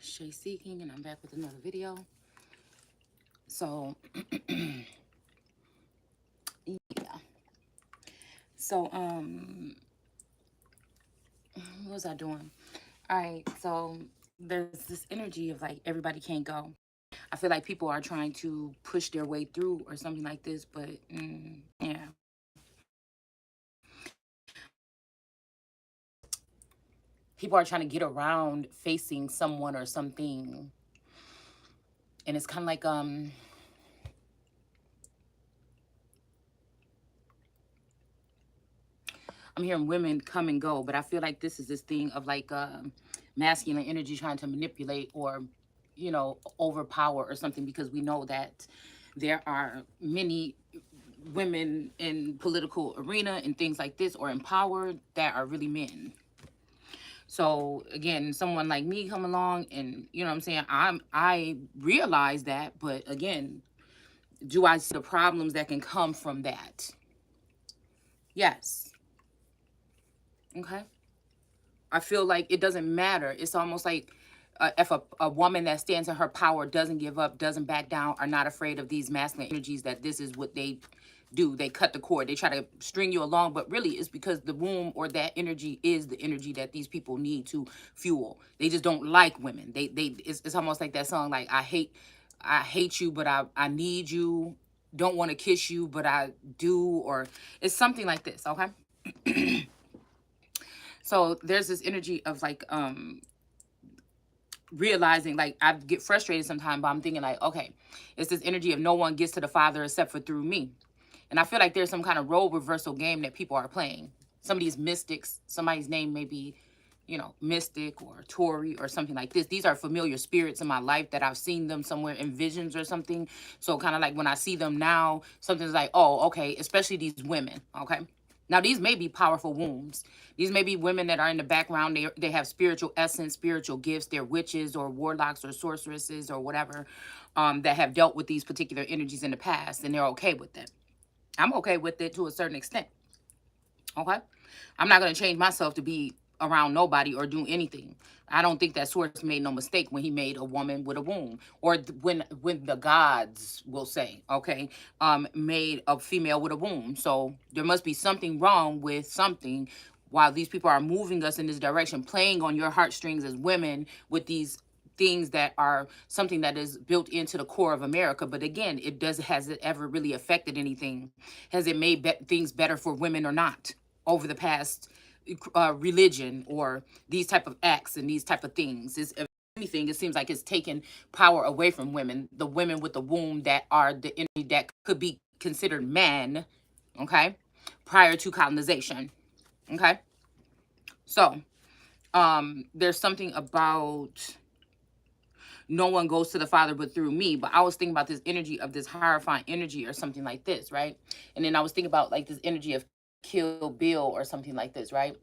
Shay Seeking, and I'm back with another video. So, yeah. So, what was I doing? All right. So, there's this energy of like everybody can't go. I feel like people are trying to push their way through or something like this, but yeah. People are trying to get around facing someone or something. And it's kind of like, I'm hearing women come and go, but I feel like this is this thing of like masculine energy trying to manipulate or, overpower or something, because we know that there are many women in political arena and things like this or empowered that are really men. So again, someone like me come along and you know what I'm saying, I realize that, but again, do I see the problems that can come from that? Yes. Okay. I feel like it doesn't matter. It's almost like if a woman that stands in her power doesn't give up, doesn't back down, are not afraid of these masculine energies, that this is what they do. They cut the cord. They try to string you along, but really it's because the womb or that energy is the energy that these people need to fuel. They just don't like women. It's almost like that song, like I hate you, but I need you. Don't want to kiss you, but I do, or it's something like this, okay? So there's this energy of like realizing, like, I get frustrated sometimes, but I'm thinking like, okay, it's this energy of no one gets to the Father except for through me. And I feel like there's some kind of role reversal game that people are playing. Some of these mystics, somebody's name may be, Mystic or Tori or something like this. These are familiar spirits in my life that I've seen them somewhere in visions or something. So kind of like when I see them now, something's like, oh, okay, especially these women, okay? Now, these may be powerful wombs. These may be women that are in the background. They have spiritual essence, spiritual gifts. They're witches or warlocks or sorceresses or whatever, that have dealt with these particular energies in the past, and they're okay with it. I'm okay with it to a certain extent. Okay. I'm not going to change myself to be around nobody or do anything. I don't think that Source made no mistake when he made a woman with a womb, or when the gods will say, okay, made a female with a womb. So there must be something wrong with something, while these people are moving us in this direction, playing on your heartstrings as women with these things that are something that is built into the core of America. But again, has it ever really affected anything? Has it made things better for women or not over the past religion or these type of acts and these type of things? Is, if anything, it seems like it's taken power away from women, the women with the womb that are the energy that could be considered man, okay, prior to colonization. Okay. So there's something about no one goes to the Father but through me. But I was thinking about this energy of this hierophant energy or something like this, right? And then I was thinking about like this energy of Kill Bill or something like this, right?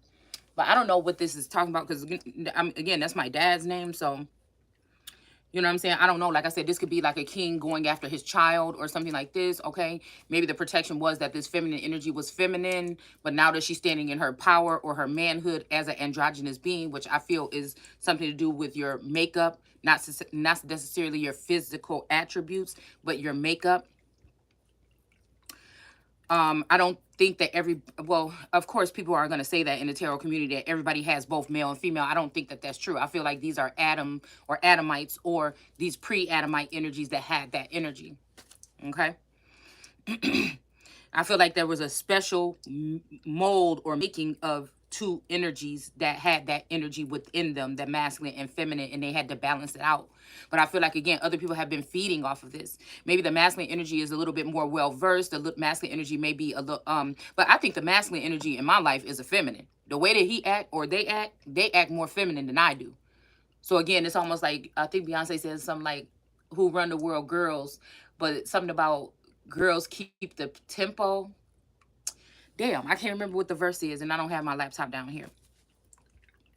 But I don't know what this is talking about, because again, that's my dad's name. So, you know what I'm saying? I don't know. Like I said, this could be like a king going after his child or something like this, okay? Maybe the protection was that this feminine energy was feminine, but now that she's standing in her power or her manhood as an androgynous being, which I feel is something to do with your makeup, not necessarily your physical attributes, but your makeup. I don't think that well, of course, people are going to say that in the tarot community that everybody has both male and female. I don't think that that's true. I feel like these are Adam or Adamites or these pre-Adamite energies that had that energy. Okay. I feel like there was a special mold or making of two energies that had that energy within them, the masculine and feminine, and they had to balance it out. But I feel like, again, other people have been feeding off of this. Maybe the masculine energy is a little bit more well versed. The masculine energy may be a little, but I think the masculine energy in my life is a feminine. The way that he act or they act more feminine than I do. So again, it's almost like, I think Beyonce says something like, "Who run the world, girls," but something about girls keep the tempo. Damn, I can't remember what the verse is, and I don't have my laptop down here.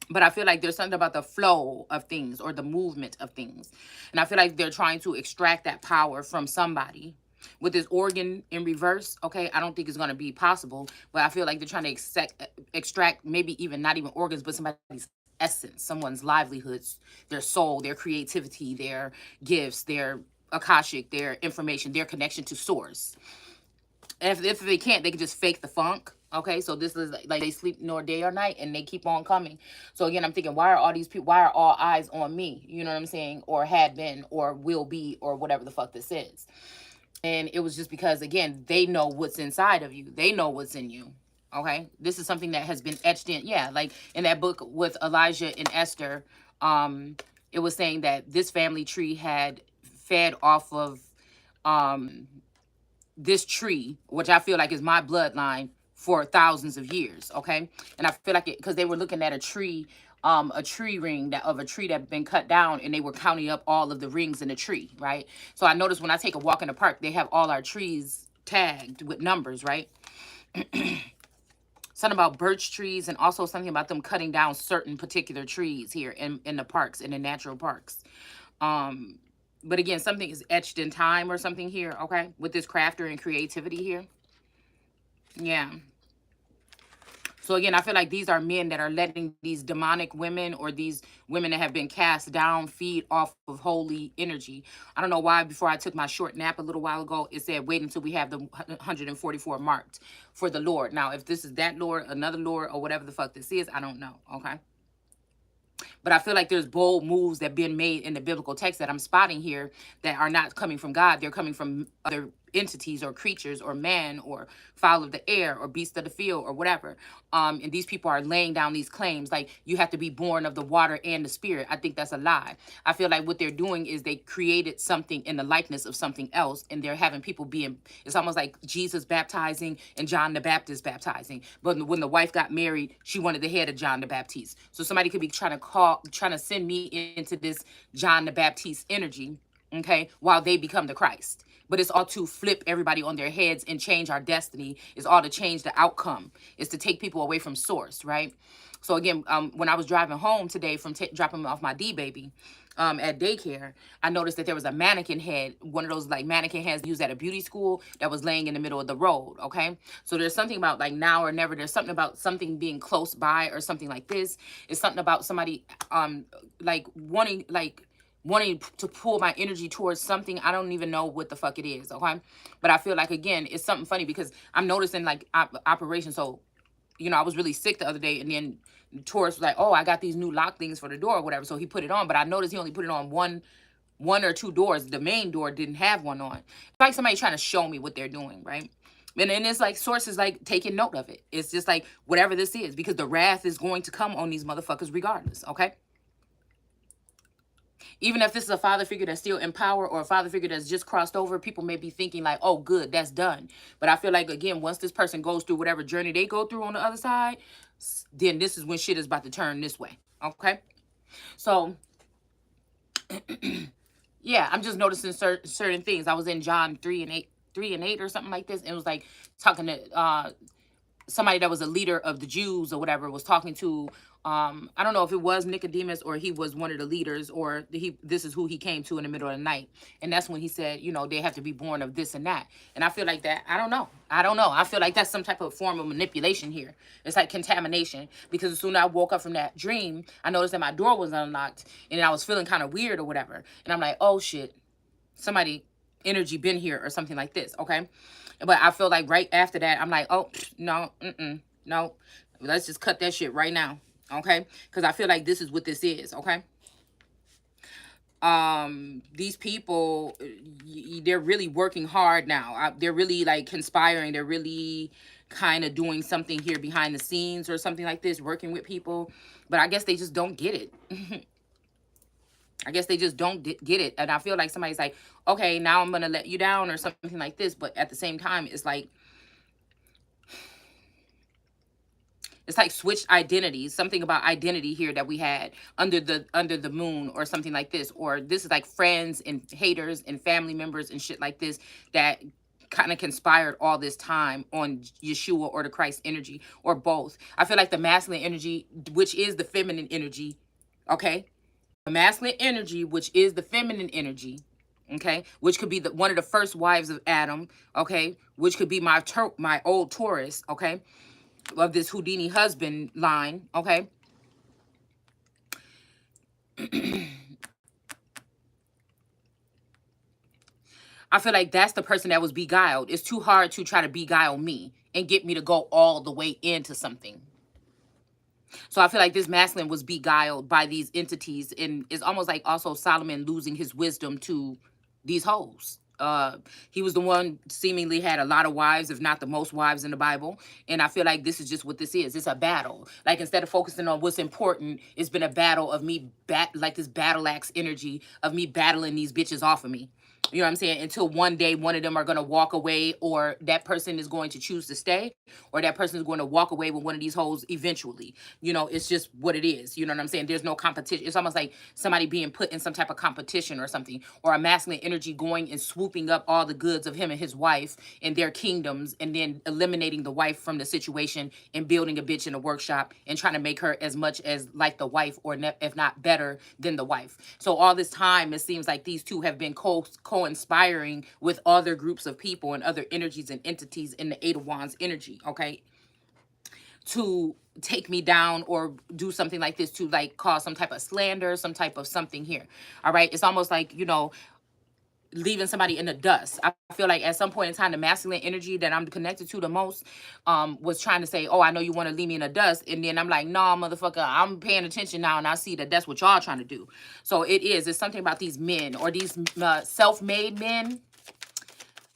But I feel like there's something about the flow of things or the movement of things. And I feel like they're trying to extract that power from somebody. With this organ in reverse, okay, I don't think it's going to be possible. But I feel like they're trying to extract maybe even not even organs, but somebody's essence, someone's livelihoods, their soul, their creativity, their gifts, their akashic, their information, their connection to source. And if they can't, they can just fake the funk. Okay, so this is like they sleep nor day or night and they keep on coming. So again, I'm thinking, why are all these people, why are all eyes on me? You know what I'm saying? Or had been, or will be, or whatever the fuck this is. And it was just because, again, they know what's inside of you. They know what's in you. Okay, this is something that has been etched in. Yeah, like in that book with Elijah and Esther, it was saying that this family tree had fed off of this tree, which I feel like is my bloodline, for thousands of years. Okay, and I feel like it because they were looking at a tree ring that of a tree that had been cut down, and they were counting up all of the rings in the tree, right? So I noticed when I take a walk in the park, they have all our trees tagged with numbers, right? Something about birch trees, and also something about them cutting down certain particular trees here in the parks, in the natural parks. But again, something is etched in time or something here, okay? With this crafter and creativity here. Yeah. So again, I feel like these are men that are letting these demonic women or these women that have been cast down feed off of holy energy. I don't know why before I took my short nap a little while ago, it said wait until we have the 144 marked for the Lord. Now, if this is that Lord, another Lord, or whatever the fuck this is, I don't know, okay? But I feel like there's bold moves that have been made in the biblical text that I'm spotting here that are not coming from God. They're coming from other entities or creatures or man or fowl of the air or beast of the field or whatever. And these people are laying down these claims like you have to be born of the water and the spirit. I think that's a lie. I feel like what they're doing is they created something in the likeness of something else, and they're having people being, it's almost like Jesus baptizing and John the Baptist baptizing. But when the wife got married, she wanted the head of John the Baptist. So somebody could be trying to send me into this John the Baptist energy, okay, while they become the Christ. But it's all to flip everybody on their heads and change our destiny. It's all to change the outcome. It's to take people away from source, right? So again, when I was driving home today from dropping off my D baby at daycare, I noticed that there was a mannequin head, one of those like mannequin heads used at a beauty school, that was laying in the middle of the road, okay? So there's something about like now or never. There's something about something being close by or something like this. It's something about somebody like wanting to pull my energy towards something. I don't even know what the fuck it is, okay? But I feel like, again, it's something funny because I'm noticing like operation. So, you know, I was really sick the other day, and then Taurus was like, oh, I got these new lock things for the door or whatever. So he put it on, but I noticed he only put it on one or two doors. The main door didn't have one on. It's like somebody trying to show me what they're doing, right? And then it's like sources like taking note of it. It's just like whatever this is, because the wrath is going to come on these motherfuckers regardless, okay? Even if this is a father figure that's still in power or a father figure that's just crossed over, people may be thinking like, oh, good, that's done. But I feel like, again, once this person goes through whatever journey they go through on the other side, then this is when shit is about to turn this way. Okay? So, yeah, I'm just noticing certain things. I was in John 3 and 8 or something like this. And it was like talking to somebody that was a leader of the Jews or whatever, was talking to I don't know if it was Nicodemus or he was one of the leaders, or this is who he came to in the middle of the night. And that's when he said, you know, they have to be born of this and that. And I feel like that, I don't know. I feel like that's some type of form of manipulation here. It's like contamination, because as soon as I woke up from that dream, I noticed that my door was unlocked and I was feeling kind of weird or whatever. And I'm like, oh shit, somebody energy been here or something like this, okay? But I feel like right after that, I'm like, oh, no, no. Let's just cut that shit right now, okay? Because I feel like this is what this is, okay? These people, they're really working hard now. They're really like conspiring. They're really kind of doing something here behind the scenes or something like this, working with people. But I guess they just don't get it. I guess they just don't get it. And I feel like somebody's like, okay, now I'm going to let you down or something like this. But at the same time, it's like switched identities, something about identity here that we had under the moon or something like this. Or this is like friends and haters and family members and shit like this that kind of conspired all this time on Yeshua or the Christ energy, or both. I feel like the masculine energy, which is the feminine energy, okay? The masculine energy, which is the feminine energy, okay, which could be one of the first wives of Adam, okay, which could be my old Taurus, okay, of this Houdini husband line, okay. I feel like that's the person that was beguiled. It's too hard to try to beguile me and get me to go all the way into something. So I feel like this masculine was beguiled by these entities, and it's almost like also Solomon losing his wisdom to these hoes. He was the one seemingly had a lot of wives, if not the most wives in the Bible. And I feel like this is just what this is. It's a battle. Like instead of focusing on what's important, it's been a battle of me like this battle axe energy of me battling these bitches off of me. You know what I'm saying? Until one day one of them are going to walk away, or that person is going to choose to stay, or that person is going to walk away with one of these hoes eventually. You know, it's just what it is. You know what I'm saying? There's no competition. It's almost like somebody being put in some type of competition or something, or a masculine energy going and swooping up all the goods of him and his wife and their kingdoms, and then eliminating the wife from the situation and building a bitch in a workshop and trying to make her as much as like the wife, or if not better than the wife. So all this time, it seems like these two have been co-inspiring with other groups of people and other energies and entities in the Eight of Wands energy, okay, to take me down or do something like this, to like cause some type of slander, some type of something here. All right. It's almost like, you know, leaving somebody in the dust. I feel like at some point in time, the masculine energy that I'm connected to the most was trying to say, oh, I know you want to leave me in the dust. And then I'm like, no, motherfucker, I'm paying attention now, and I see that that's what y'all trying to do. So it's something about these men, or these self-made men.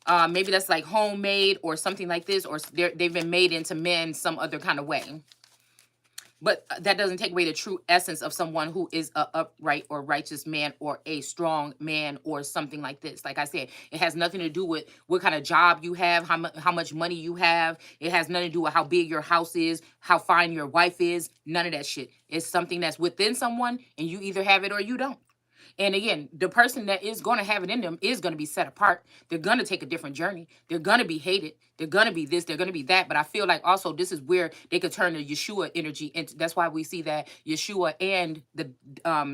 Maybe that's like homemade or something like this, or they've been made into men some other kind of way. But that doesn't take away the true essence of someone who is a upright or righteous man, or a strong man, or something like this. Like I said, it has nothing to do with what kind of job you have, how much money you have. It has nothing to do with how big your house is, how fine your wife is. None of that shit. It's something that's within someone, and you either have it or you don't. And again, the person that is going to have it in them is going to be set apart. They're going to take a different journey. They're going to be hated. They're going to be this. They're going to be that. But I feel like also this is where they could turn the Yeshua energy into. That's why we see that Yeshua and the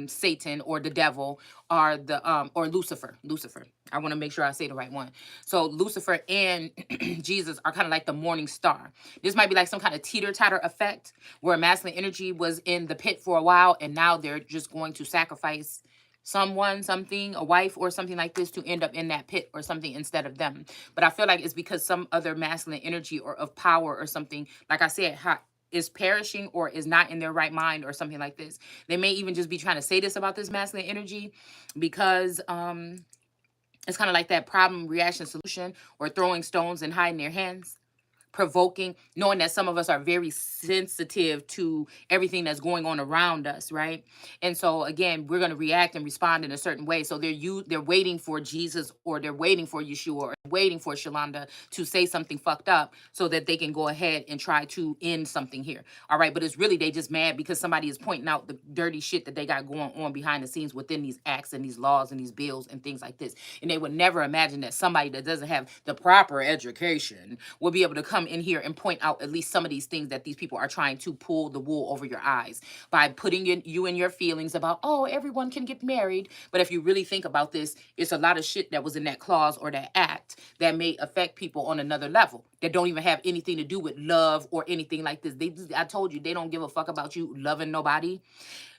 Satan, or the devil, are the or Lucifer. Lucifer. I want to make sure I say the right one. So Lucifer and Jesus are kind of like the morning star. This might be like some kind of teeter-totter effect, where masculine energy was in the pit for a while, and now they're just going to sacrifice someone, something, a wife or something like this, to end up in that pit or something instead of them. But I feel like it's because some other masculine energy or of power or something, like I said, is perishing or is not in their right mind or something like this. They may even just be trying to say this about this masculine energy because it's kind of like that problem, reaction, solution, or throwing stones and hiding their hands. Provoking, knowing that some of us are very sensitive to everything that's going on around us, right? And so again, we're going to react and respond in a certain way. So they're waiting for Jesus, or they're waiting for Yeshua, or waiting for Shalonda to say something fucked up so that they can go ahead and try to end something here. All right, but it's really they just mad because somebody is pointing out the dirty shit that they got going on behind the scenes within these acts and these laws and these bills and things like this. And they would never imagine that somebody that doesn't have the proper education will be able to come in here and point out at least some of these things that these people are trying to pull the wool over your eyes by putting you in your feelings about, oh, everyone can get married. But if you really think about this, it's a lot of shit that was in that clause or that act that may affect people on another level that don't even have anything to do with love or anything like this. I told you, they don't give a fuck about you loving nobody.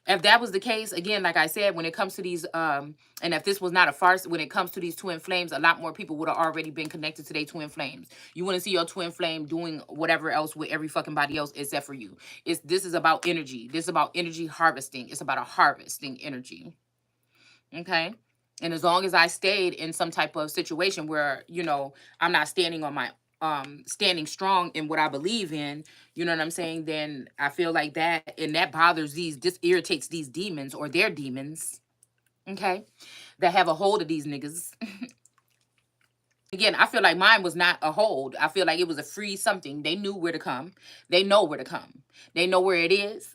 If that was the case, again, like I said, when it comes to these, and if this was not a farce, when it comes to these twin flames, a lot more people would have already been connected to their twin flames. You want to see your twin flame doing whatever else with every fucking body else except for you. This is about energy. This is about energy harvesting. It's about a harvesting energy. Okay? And as long as I stayed in some type of situation where, you know, I'm not standing on my standing strong in what I believe in, you know what I'm saying, then I feel like that, and that bothers this irritates these demons or their demons, okay, that have a hold of these niggas. Again, I feel like mine was not a hold. I feel like it was a free something. They knew where to come. They know where to come. They know where it is.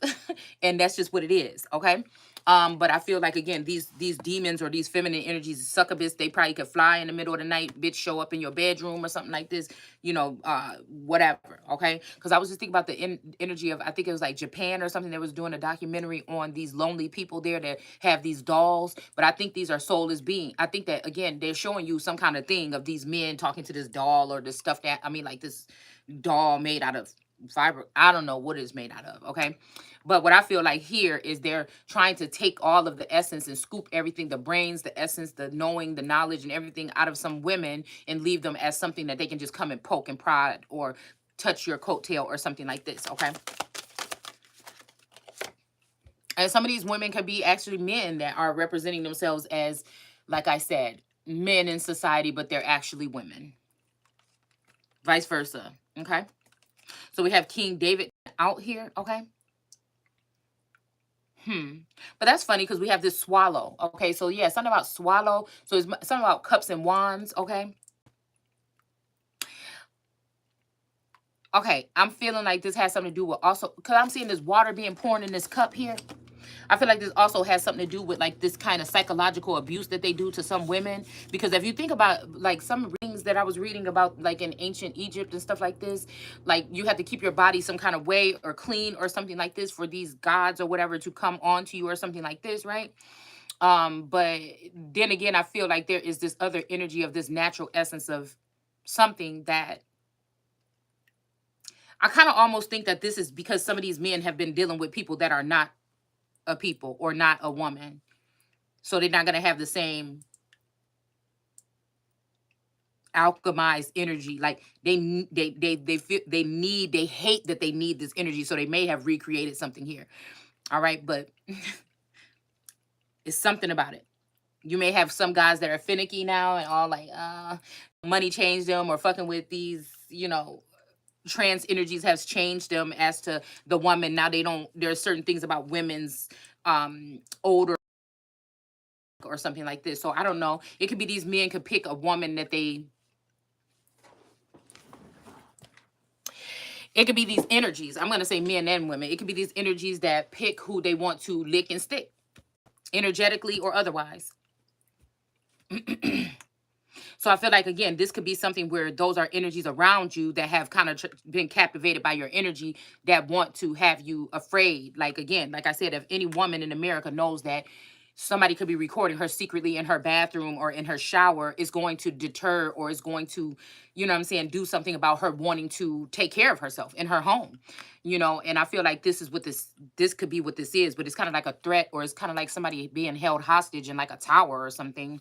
And that's just what it is, okay? But I feel like, again, these demons or these feminine energies, succubus, they probably could fly in the middle of the night, bitch, show up in your bedroom or something like this, you know, whatever, okay? Because I was just thinking about the energy of, I think it was like Japan or something that was doing a documentary on these lonely people there that have these dolls. But I think these are soulless beings. I think that, again, they're showing you some kind of thing of these men talking to this doll or this stuff that, I mean, like this doll made out of fiber. I don't know what it's made out of. Okay. But what I feel like here is they're trying to take all of the essence and scoop everything, the brains, the essence, the knowing, the knowledge, and everything out of some women and leave them as something that they can just come and poke and prod or touch your coattail or something like this. Okay. And some of these women could be actually men that are representing themselves as, like I said, men in society, but they're actually women. Vice versa. Okay. So we have King David out here. Okay. But that's funny because we have this swallow. Okay. So yeah, something about swallow. So it's something about cups and wands. Okay. Okay. I'm feeling like this has something to do with also, because I'm seeing this water being poured in this cup here. I feel like this also has something to do with like this kind of psychological abuse that they do to some women. Because if you think about like some things that I was reading about, like in ancient Egypt and stuff like this, like you have to keep your body some kind of way or clean or something like this for these gods or whatever to come onto you or something like this, right? But then again, I feel like there is this other energy of this natural essence of something that I kind of almost think that this is because some of these men have been dealing with people that are not a people or not a woman. So they're not going to have the same alchemized energy. Like they feel they hate that they need this energy. So they may have recreated something here. All right. But it's something about it. You may have some guys that are finicky now and all like, money changed them or fucking with these, trans energies has changed them as to the woman. Now there's certain things about women's older or something like this. So I don't know. It could be these men could pick a woman that it could be these energies. I'm going to say men and women. It could be these energies that pick who they want to lick and stick, energetically or otherwise. So I feel like, again, this could be something where those are energies around you that have kind of been captivated by your energy that want to have you afraid. Like, again, like I said, if any woman in America knows that somebody could be recording her secretly in her bathroom or in her shower, is going to deter or is going to, you know what I'm saying, do something about her wanting to take care of herself in her home, and I feel like this is what this could be what this is, but it's kind of like a threat, or it's kind of like somebody being held hostage in like a tower or something.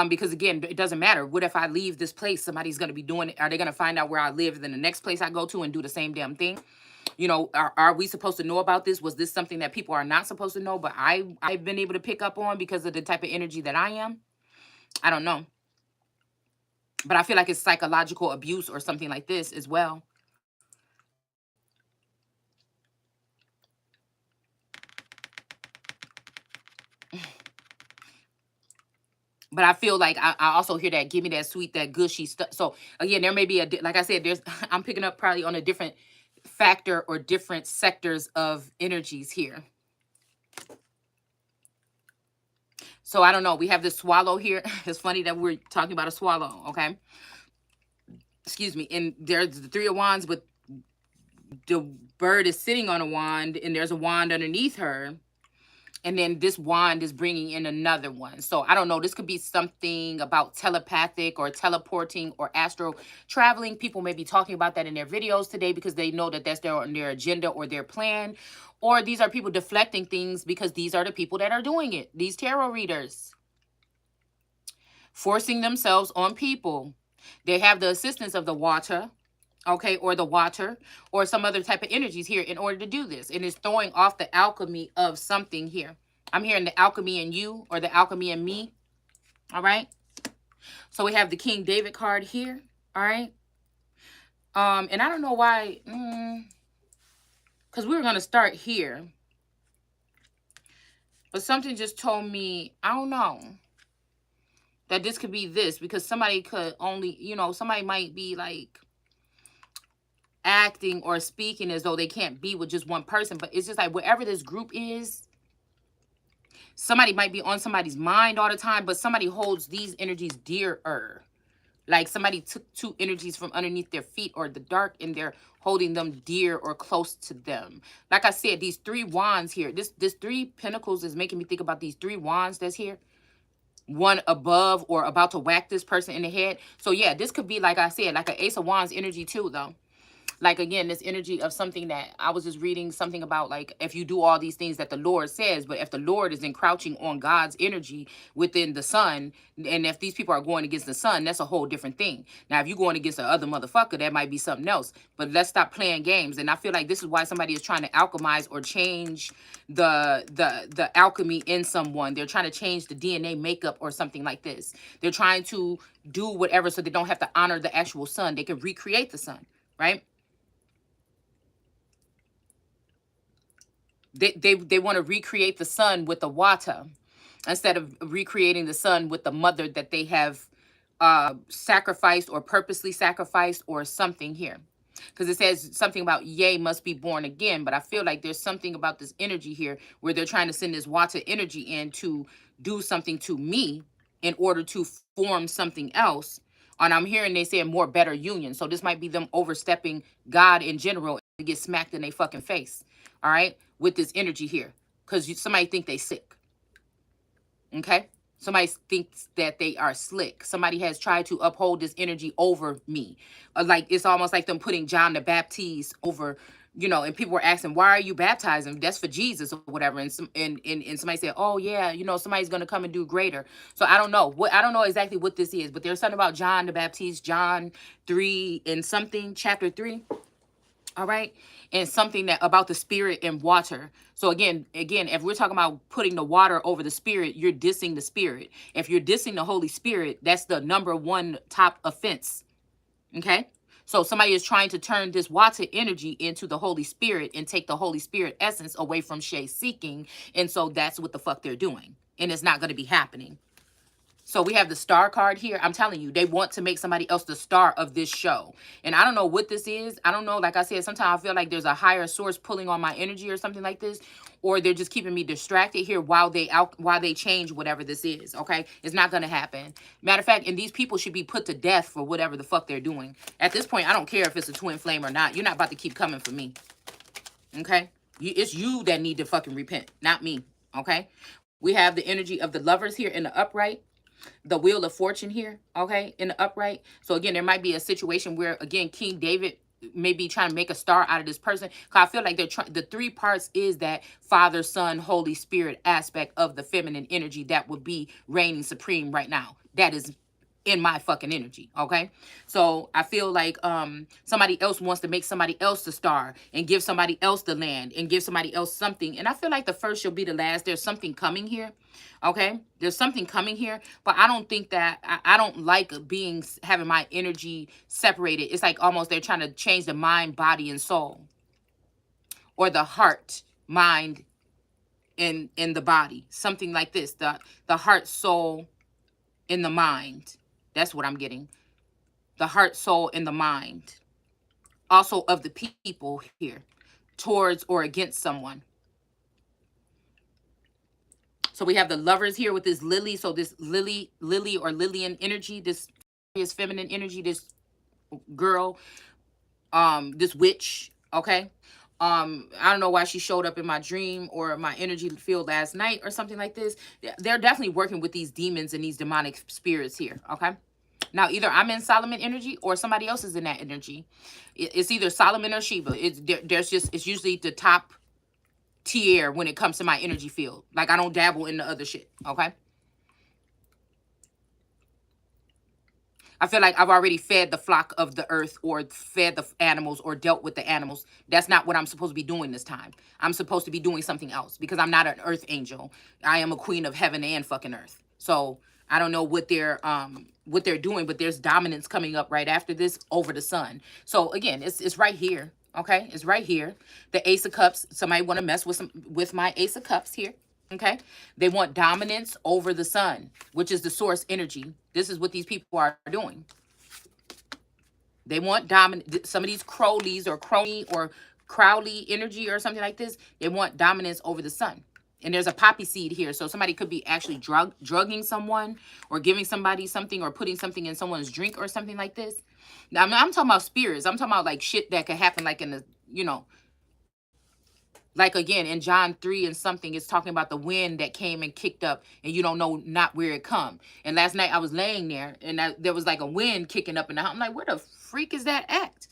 Because again, it doesn't matter. What if I leave this place? Somebody's going to be doing it. Are they going to find out where I live in the next place I go to and do the same damn thing? Are we supposed to know about this? Was this something that people are not supposed to know, but I've been able to pick up on because of the type of energy that I am? I don't know. But I feel like it's psychological abuse or something like this as well. But I feel like I also hear that, give me that sweet, that gushy stuff. So again, there may be like I said, I'm picking up probably on a different factor or different sectors of energies here. So I don't know. We have this swallow here. It's funny that we're talking about a swallow. Okay. Excuse me. And there's the Three of Wands, but the bird is sitting on a wand and there's a wand underneath her. And then this wand is bringing in another one. So I don't know. This could be something about telepathic or teleporting or astral traveling. People may be talking about that in their videos today because they know that that's their agenda or their plan. Or these are people deflecting things because these are the people that are doing it. These tarot readers. Forcing themselves on people. They have the assistance of the water. Okay, or the water or some other type of energies here in order to do this. And it's throwing off the alchemy of something here. I'm hearing the alchemy in you or the alchemy in me. All right. So we have the King David card here. All right. And I don't know why, because we were going to start here. But something just told me, I don't know, that this could be this because somebody could only, somebody might be like acting or speaking as though they can't be with just one person. But it's just like wherever this group is, somebody might be on somebody's mind all the time, but somebody holds these energies dearer. Like somebody took two energies from underneath their feet or the dark and they're holding them dear or close to them. Like I said, these three wands here, this three pentacles is making me think about these three wands that's here. One above or about to whack this person in the head. So yeah, this could be, like I said, like an Ace of Wands energy too, though. Like, again, this energy of something that I was just reading something about, like, if you do all these things that the Lord says, but if the Lord is encroaching on God's energy within the sun, and if these people are going against the sun, that's a whole different thing. Now, if you're going against the other motherfucker, that might be something else. But let's stop playing games. And I feel like this is why somebody is trying to alchemize or change the alchemy in someone. They're trying to change the DNA makeup or something like this. They're trying to do whatever so they don't have to honor the actual sun. They can recreate the sun, right? They want to recreate the sun with the water instead of recreating the sun with the mother that they have sacrificed or purposely sacrificed or something here. Because it says something about yea must be born again, but I feel like there's something about this energy here where they're trying to send this water energy in to do something to me in order to form something else. And I'm hearing they say a more better union. So this might be them overstepping God in general to get smacked in their fucking face. All right, with this energy here, because somebody think they sick. Okay, somebody thinks that they are slick. Somebody has tried to uphold this energy over me. Like, it's almost like them putting John the Baptist over, you know, and people were asking, why are you baptizing? That's for Jesus or whatever. And and somebody said, oh yeah, you know, somebody's gonna come and do greater. So I don't know I don't know exactly what this is, but there's something about John the Baptist, John 3 and something, chapter 3. All right. And something that about the spirit and water. So again, if we're talking about putting the water over the spirit, you're dissing the spirit. If you're dissing the Holy Spirit, that's the number one top offense. Okay. So somebody is trying to turn this water energy into the Holy Spirit and take the Holy Spirit essence away from Shay seeking. And so that's what the fuck they're doing. And it's not going to be happening. So we have the star card here. I'm telling you, they want to make somebody else the star of this show. And I don't know what this is. I don't know. Like I said, sometimes I feel like there's a higher source pulling on my energy or something like this. Or they're just keeping me distracted here while they change whatever this is. Okay? It's not going to happen. Matter of fact, and these people should be put to death for whatever the fuck they're doing. At this point, I don't care if it's a twin flame or not. You're not about to keep coming for me. Okay? It's you that need to fucking repent, not me. Okay? We have the energy of the Lovers here in the upright. The Wheel of Fortune here, okay, in the upright. So again, there might be a situation where, again, King David may be trying to make a star out of this person. Because I feel like they're trying. The three parts is that Father, Son, Holy Spirit aspect of the feminine energy that would be reigning supreme right now. That is in my fucking energy, okay? So I feel like somebody else wants to make somebody else the star and give somebody else the land and give somebody else something. And I feel like the first shall be the last. There's something coming here, okay? There's something coming here, but I don't think that, I don't like having my energy separated. It's like almost they're trying to change the mind, body, and soul, or the heart, mind, in the body. Something like this, the heart, soul, in the mind. That's what I'm getting. The heart, soul, and the mind. Also of the people here. Towards or against someone. So we have the Lovers here with this lily. So this lily or Lillian energy. This is feminine energy. This girl. This witch. Okay. I don't know why she showed up in my dream or my energy field last night or something like this. They're definitely working with these demons and these demonic spirits here. Okay. Now, either I'm in Solomon energy or somebody else is in that energy. It's either Solomon or Sheba. It's usually the top tier when it comes to my energy field. Like, I don't dabble in the other shit. Okay. I feel like I've already fed the flock of the earth or fed the animals or dealt with the animals. That's not what I'm supposed to be doing this time. I'm supposed to be doing something else because I'm not an earth angel. I am a queen of heaven and fucking earth. So I don't know what they're doing, but there's dominance coming up right after this over the sun. So again, it's right here. Okay, it's right here. The Ace of Cups. Somebody want to mess with my Ace of Cups here. Okay, they want dominance over the sun, which is the source energy. This is what these people are doing. They want dominance. Some of these Crowleys or Crowley energy or something like this. They want dominance over the sun. And there's a poppy seed here. So somebody could be actually drugging someone or giving somebody something or putting something in someone's drink or something like this. Now, I'm talking about spirits. I'm talking about like shit that could happen like in the, you know, like again, in John 3 and something, it's talking about the wind that came and kicked up and you don't know not where it come. And last night I was laying there and there was like a wind kicking up in the house. I'm like, where the freak is that at?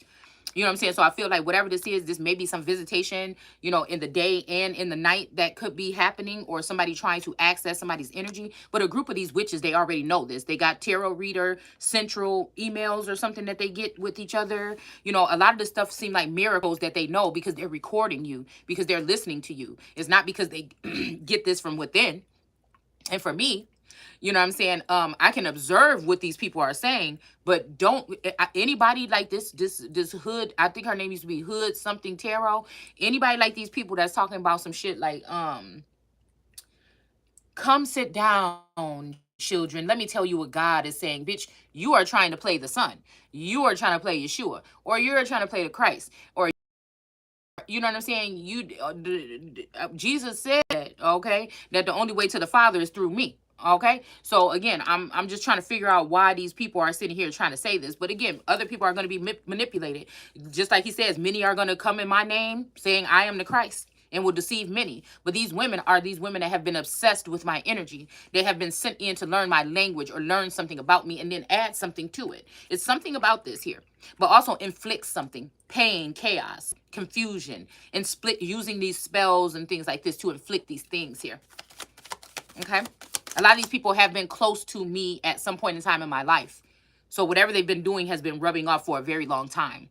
You know what I'm saying? So I feel like whatever this is, this may be some visitation, you know, in the day and in the night that could be happening, or somebody trying to access somebody's energy. But a group of these witches, they already know this. They got tarot reader central emails or something that they get with each other. You know, a lot of this stuff seem like miracles that they know because they're recording you, because they're listening to you. It's not because they get this from within. And for me, you know what I'm saying? I can observe what these people are saying, but don't anybody like this hood, I think her name used to be Hood something Tarot. Anybody like these people that's talking about some shit like come sit down, children. Let me tell you what God is saying. Bitch, you are trying to play the son. You are trying to play Yeshua, or you're trying to play the Christ, or you know what I'm saying? Jesus said, okay, that the only way to the Father is through me. Okay, so again, I'm just trying to figure out why these people are sitting here trying to say this. But again, other people are going to be manipulated, just like he says. Many are going to come in my name, saying I am the Christ, and will deceive many. But these women are these women that have been obsessed with my energy. They have been sent in to learn my language or learn something about me and then add something to it. It's something about this here, but also inflict something, pain, chaos, confusion, and split using these spells and things like this to inflict these things here. Okay? A lot of these people have been close to me at some point in time in my life. So whatever they've been doing has been rubbing off for a very long time.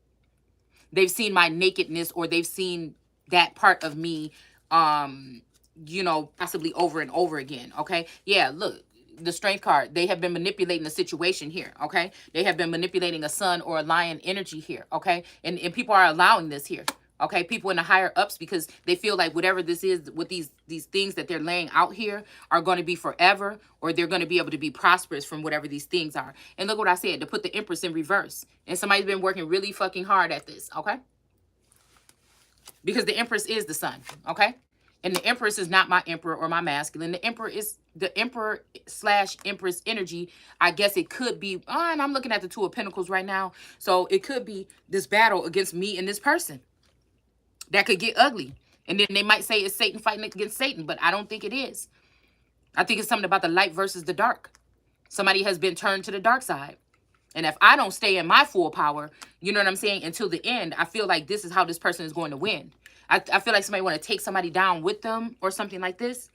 They've seen my nakedness, or they've seen that part of me, you know, possibly over and over again. Okay? Yeah, look, the Strength card. They have been manipulating the situation here. Okay? They have been manipulating a sun or a lion energy here. Okay? And people are allowing this here. Okay, people in the higher ups, because they feel like whatever this is, with these things that they're laying out here are going to be forever, or they're going to be able to be prosperous from whatever these things are. And look what I said, to put the Empress in reverse. And somebody's been working really fucking hard at this, okay? Because the Empress is the sun, okay? And the Empress is not my emperor or my masculine. The Emperor is the Emperor / Empress energy. I guess it could be, and I'm looking at the Two of Pentacles right now. So it could be this battle against me and this person. That could get ugly. And then they might say it's Satan fighting against Satan, but I don't think it is. I think it's something about the light versus the dark. Somebody has been turned to the dark side. And if I don't stay in my full power, you know what I'm saying, until the end, I feel like this is how this person is going to win. I feel like somebody want to take somebody down with them or something like this.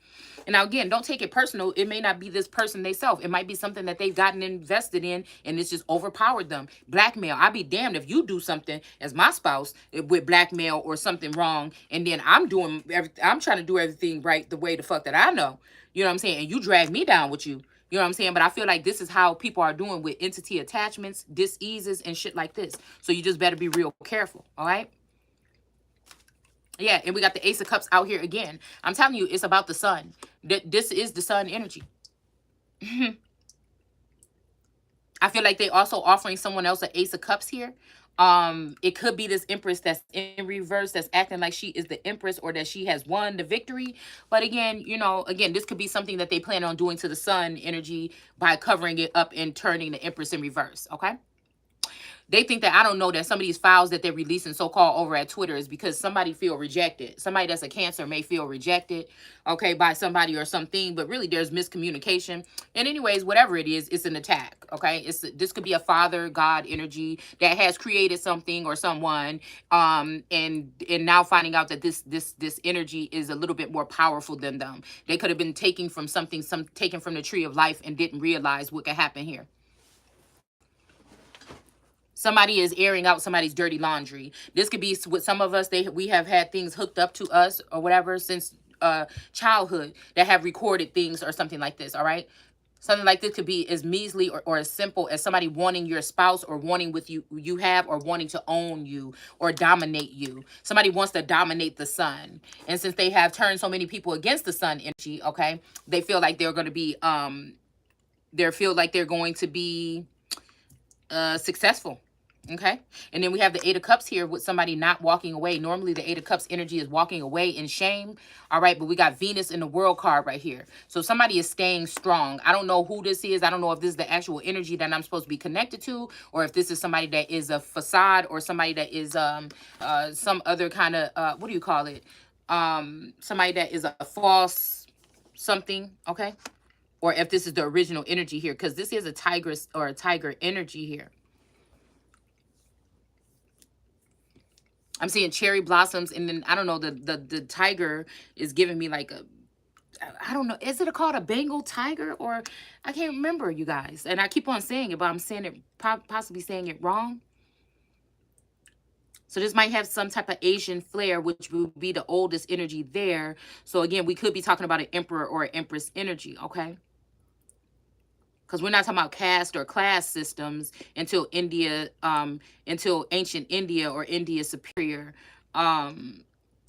And now, again, don't take it personal. It may not be this person themselves. It might be something that they've gotten invested in, and it's just overpowered them. Blackmail. I'd be damned if you do something as my spouse with blackmail or something wrong, and then I'm trying to do everything right the way the fuck that I know. You know what I'm saying? And you drag me down with you. You know what I'm saying? But I feel like this is how people are doing with entity attachments, diseases, and shit like this. So you just better be real careful, all right? Yeah, and we got the Ace of Cups out here again. I'm telling you, it's about the sun. This is the sun energy. I feel like they also offering someone else an Ace of Cups here. It could be this Empress that's in reverse, that's acting like she is the Empress, or that she has won the victory. But again, you know, this could be something that they plan on doing to the sun energy by covering it up and turning the Empress in reverse, okay? They think that I don't know that some of these files that they're releasing so-called over at Twitter is because somebody feel rejected. Somebody that's a Cancer may feel rejected, okay, by somebody or something, but really there's miscommunication. And anyways, whatever it is, it's an attack, okay? This could be a father, God energy that has created something or someone, and now finding out that this energy is a little bit more powerful than them. They could have been taking from something, taken from the tree of life and didn't realize what could happen here. Somebody is airing out somebody's dirty laundry. This could be with some of us. We have had things hooked up to us or whatever since childhood that have recorded things or something like this. All right. Something like this could be as measly or as simple as somebody wanting your spouse, or wanting with you have, or wanting to own you or dominate you. Somebody wants to dominate the sun. And since they have turned so many people against the sun energy, okay, they feel like they're going to be successful. Okay, and then we have the Eight of Cups here with somebody not walking away. Normally the Eight of Cups energy is walking away in shame. All right, but we got Venus in the World card right here. So somebody is staying strong. I don't know who this is. I don't know if this is the actual energy that I'm supposed to be connected to, or if this is somebody that is a facade, or somebody that is some other kind of what do you call it? Somebody that is a false something, okay? Or if this is the original energy here, because this is a tigress or a tiger energy here. I'm seeing cherry blossoms, and then I don't know, the tiger is giving me like a, I don't know, is it called a Bengal tiger, or I can't remember, you guys. And I keep on saying it, but I'm saying it, possibly saying it wrong. So this might have some type of Asian flair, which would be the oldest energy there. So again, we could be talking about an emperor or an empress energy, okay? Because we're not talking about caste or class systems until India, until ancient India or India superior, um,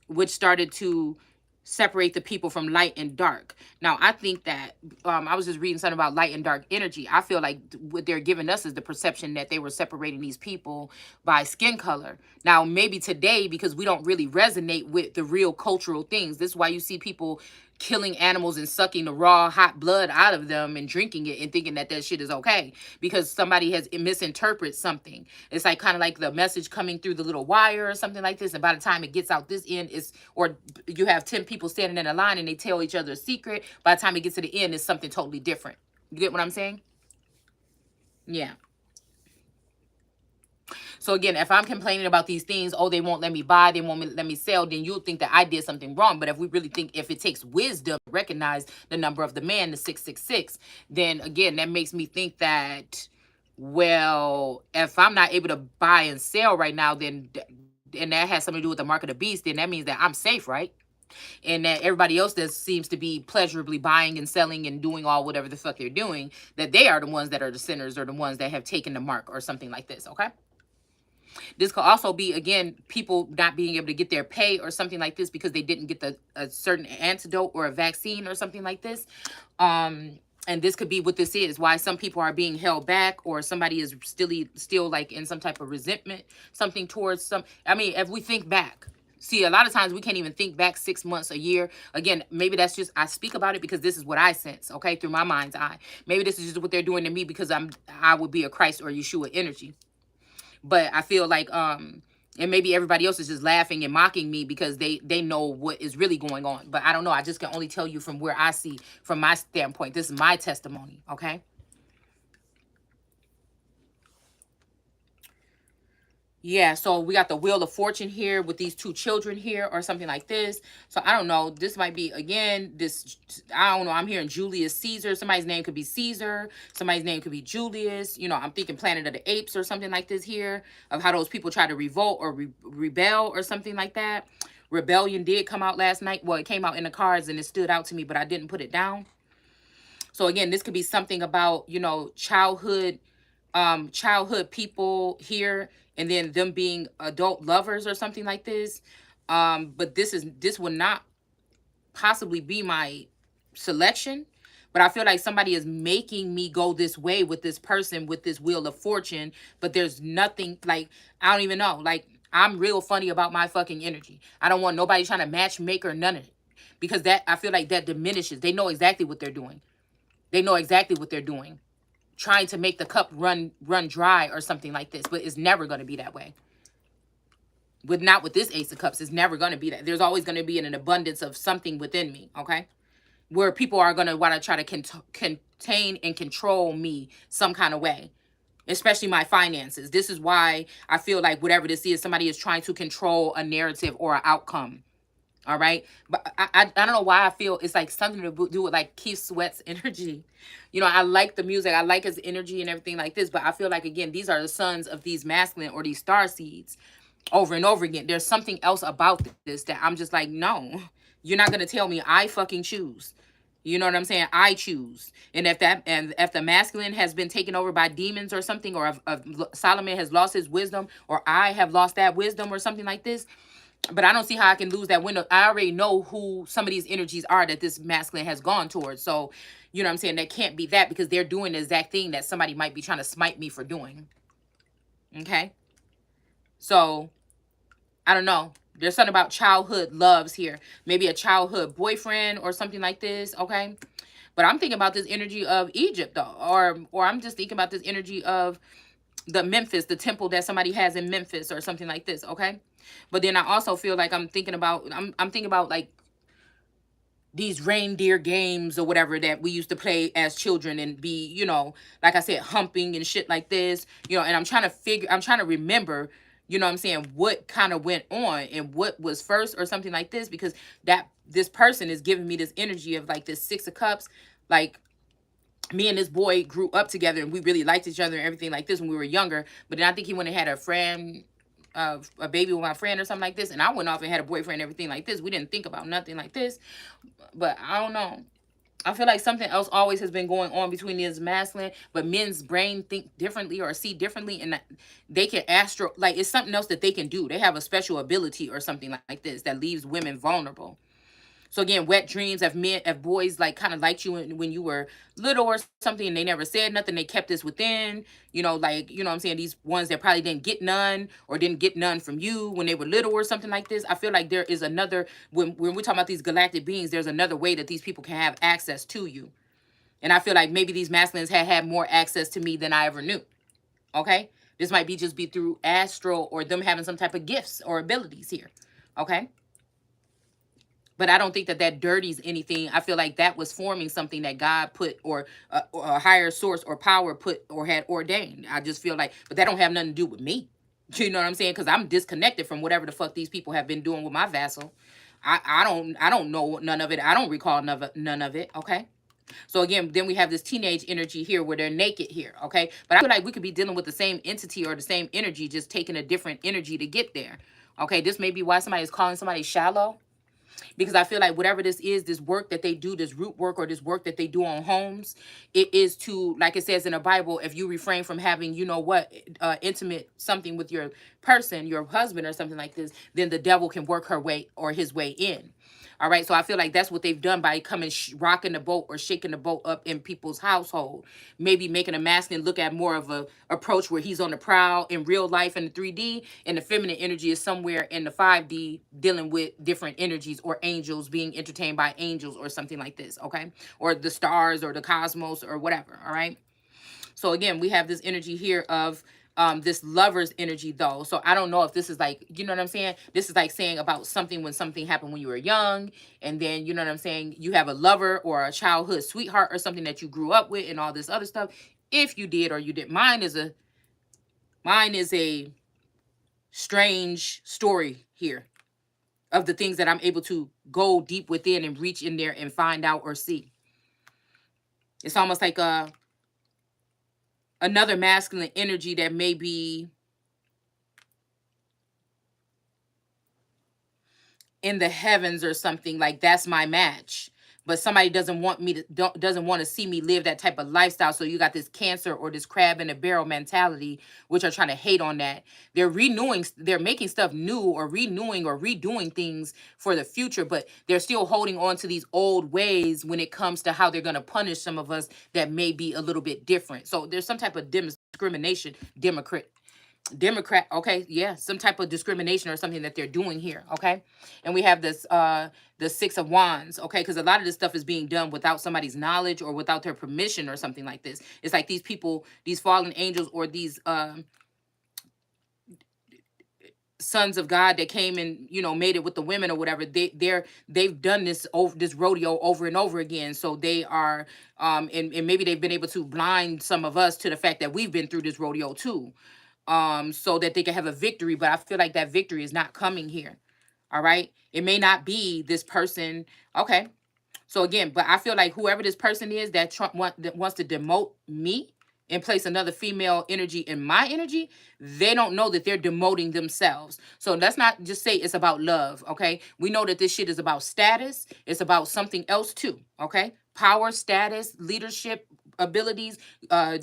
which started to separate the people from light and dark. Now, I think that I was just reading something about light and dark energy. I feel like what they're giving us is the perception that they were separating these people by skin color. Now, maybe today, because we don't really resonate with the real cultural things, this is why you see people killing animals and sucking the raw hot blood out of them and drinking it and thinking that that shit is okay because somebody has misinterpreted something. It's like kind of like the message coming through the little wire or something like this, and by the time it gets out this end, is, or you have 10 people standing in a line and they tell each other a secret. By the time it gets to the end, it's something totally different. You get what I'm saying? Yeah. So again, if I'm complaining about these things, oh, they won't let me buy, they won't let me sell, then you'll think that I did something wrong. But if we really think, if it takes wisdom to recognize the number of the man, the 666, then again, that makes me think that, well, if I'm not able to buy and sell right now, then, and that has something to do with the mark of the beast, then that means that I'm safe, right? And that everybody else that seems to be pleasurably buying and selling and doing all whatever the fuck they're doing, that they are the ones that are the sinners or the ones that have taken the mark or something like this, okay? This could also be, again, people not being able to get their pay or something like this because they didn't get a certain antidote or a vaccine or something like this. And this could be what this is, why some people are being held back, or somebody is still like in some type of resentment, something towards some. I mean, if we think back, see, a lot of times we can't even think back 6 months, a year. Again, maybe that's just, I speak about it because this is what I sense, okay, through my mind's eye. Maybe this is just what they're doing to me because I would be a Christ or Yeshua energy. But I feel like and maybe everybody else is just laughing and mocking me because they know what is really going on. But I don't know. I just can only tell you from where I see, from my standpoint. This is my testimony, okay? Yeah, so we got the Wheel of Fortune here with these two children here or something like this. So I don't know. This might be, again, this, I don't know. I'm hearing Julius Caesar. Somebody's name could be Caesar. Somebody's name could be Julius. You know, I'm thinking Planet of the Apes or something like this here, of how those people try to revolt or rebel or something like that. Rebellion did come out last night. Well, it came out in the cards and it stood out to me, but I didn't put it down. So again, this could be something about, you know, childhood people here, and then them being adult lovers or something like this. But this would not possibly be my selection, but I feel like somebody is making me go this way with this person with this Wheel of Fortune. But there's nothing, like, I don't even know, like, I'm real funny about my fucking energy. I don't want nobody trying to match make or none of it, because that, I feel like that diminishes. They know exactly what they're doing. They know exactly what they're doing, trying to make the cup run dry or something like this. But it's never going to be that way. Not with this Ace of Cups. It's never going to be that. There's always going to be an abundance of something within me, okay? Where people are going to want to try to contain and control me some kind of way, especially my finances. This is why I feel like whatever this is, somebody is trying to control a narrative or an outcome. All right. But I don't know why I feel it's like something to do with like Keith Sweat's energy. You know, I like the music. I like his energy and everything like this. But I feel like, again, these are the sons of these masculine or these star seeds over and over again. There's something else about this that I'm just like, no, you're not going to tell me I fucking choose. You know what I'm saying? I choose. And if the masculine has been taken over by demons or something, or if Solomon has lost his wisdom, or I have lost that wisdom or something like this, but I don't see how I can lose that window. I already know who some of these energies are that this masculine has gone towards. So, you know what I'm saying? That can't be that, because they're doing the exact thing that somebody might be trying to smite me for doing. Okay? So, I don't know. There's something about childhood loves here. Maybe a childhood boyfriend or something like this. Okay? But I'm thinking about this energy of Egypt, though. Or I'm just thinking about this energy of the Memphis, the temple that somebody has in Memphis or something like this, okay? But then I also feel like I'm thinking about like these reindeer games or whatever that we used to play as children and be, you know, like I said, humping and shit like this, you know, and I'm trying to remember, you know what I'm saying, what kind of went on and what was first or something like this, because that this person is giving me this energy of like this 6 of Cups, like me and this boy grew up together and we really liked each other and everything like this when we were younger. But then I think he went and had a friend, a baby with my friend or something like this, and I went off and had a boyfriend and everything like this. We didn't think about nothing like this. But I don't know. I feel like something else always has been going on between these masculine, but men's brain think differently or see differently, and that they can astro, like it's something else that they can do. They have a special ability or something like this that leaves women vulnerable. So again, wet dreams of men, of boys like kind of liked you when you were little or something, and they never said nothing. They kept this within, like, you know what I'm saying? These ones that probably didn't get none or didn't get none from you when they were little or something like this. I feel like there is another, when we talk about these galactic beings, there's another way that these people can have access to you. And I feel like maybe these masculines had more access to me than I ever knew. Okay? This might be through astral or them having some type of gifts or abilities here. Okay? But I don't think that dirties anything. I feel like that was forming something that God put, or a higher source or power put or had ordained. I just feel like, but that don't have nothing to do with me. You know what I'm saying? Because I'm disconnected from whatever the fuck these people have been doing with my vassal. I don't know none of it. I don't recall none of it. Okay. So again, then we have this teenage energy here where they're naked here. Okay. But I feel like we could be dealing with the same entity or the same energy, just taking a different energy to get there. Okay. This may be why somebody is calling somebody shallow. Because I feel like whatever this is, this work that they do, this root work or this work that they do on homes, it is to, like it says in the Bible, if you refrain from having, intimate something with your person, your husband or something like this, then the devil can work her way or his way in. All right. So I feel like that's what they've done by coming, rocking the boat or shaking the boat up in people's household. Maybe making a masculine look at more of a approach where he's on the prowl in real life in the 3D, and the feminine energy is somewhere in the 5D dealing with different energies or angels, being entertained by angels or something like this. Okay. Or the stars or the cosmos or whatever. All right. So again, we have this energy here of this lover's energy though. So I don't know if this is like, you know what I'm saying? This is like saying about something when something happened when you were young, and then, you know what I'm saying, you have a lover or a childhood sweetheart or something that you grew up with and all this other stuff. If you did or you didn't, mine is a strange story here of the things that I'm able to go deep within and reach in there and find out or see. It's almost like another masculine energy that may be in the heavens or something, like that's my match, but somebody doesn't want to see me live that type of lifestyle. So you got this Cancer or this crab in a barrel mentality, which are trying to hate on that. They're making stuff new or renewing or redoing things for the future, but they're still holding on to these old ways when it comes to how they're going to punish some of us that may be a little bit different. So there's some type of discrimination, Democrat, okay, yeah, some type of discrimination or something that they're doing here, okay? And we have this the 6 of Wands, okay? Because a lot of this stuff is being done without somebody's knowledge or without their permission or something like this. It's like these people, these fallen angels or these sons of God that came and, made it with the women or whatever. They've done this rodeo over and over again. So they are and maybe they've been able to blind some of us to the fact that we've been through this rodeo too, so that they can have a victory. But I feel like that victory is not coming here. All right. It may not be this person. Okay. So again, but I feel like whoever this person is that that wants to demote me and place another female energy in my energy, they don't know that they're demoting themselves. So let's not just say it's about love. Okay. We know that this shit is about status. It's about something else too. Okay. Power, status, leadership, abilities,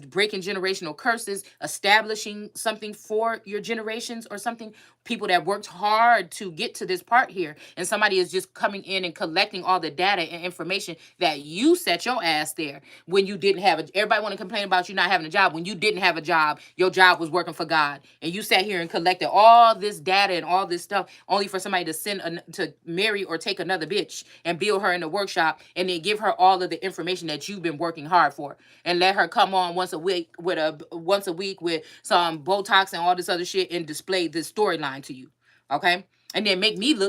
breaking generational curses, establishing something for your generations or something. People that worked hard to get to this part here, and somebody is just coming in and collecting all the data and information that you set your ass there when you didn't have a. Everybody want to complain about you not having a job when you didn't have a job. Your job was working for God, and you sat here and collected all this data and all this stuff only for somebody to to marry or take another bitch and build her in the workshop and then give her all of the information that you've been working hard for, and let her come on once a week with some Botox and all this other shit and display this storyline to you. Okay. And then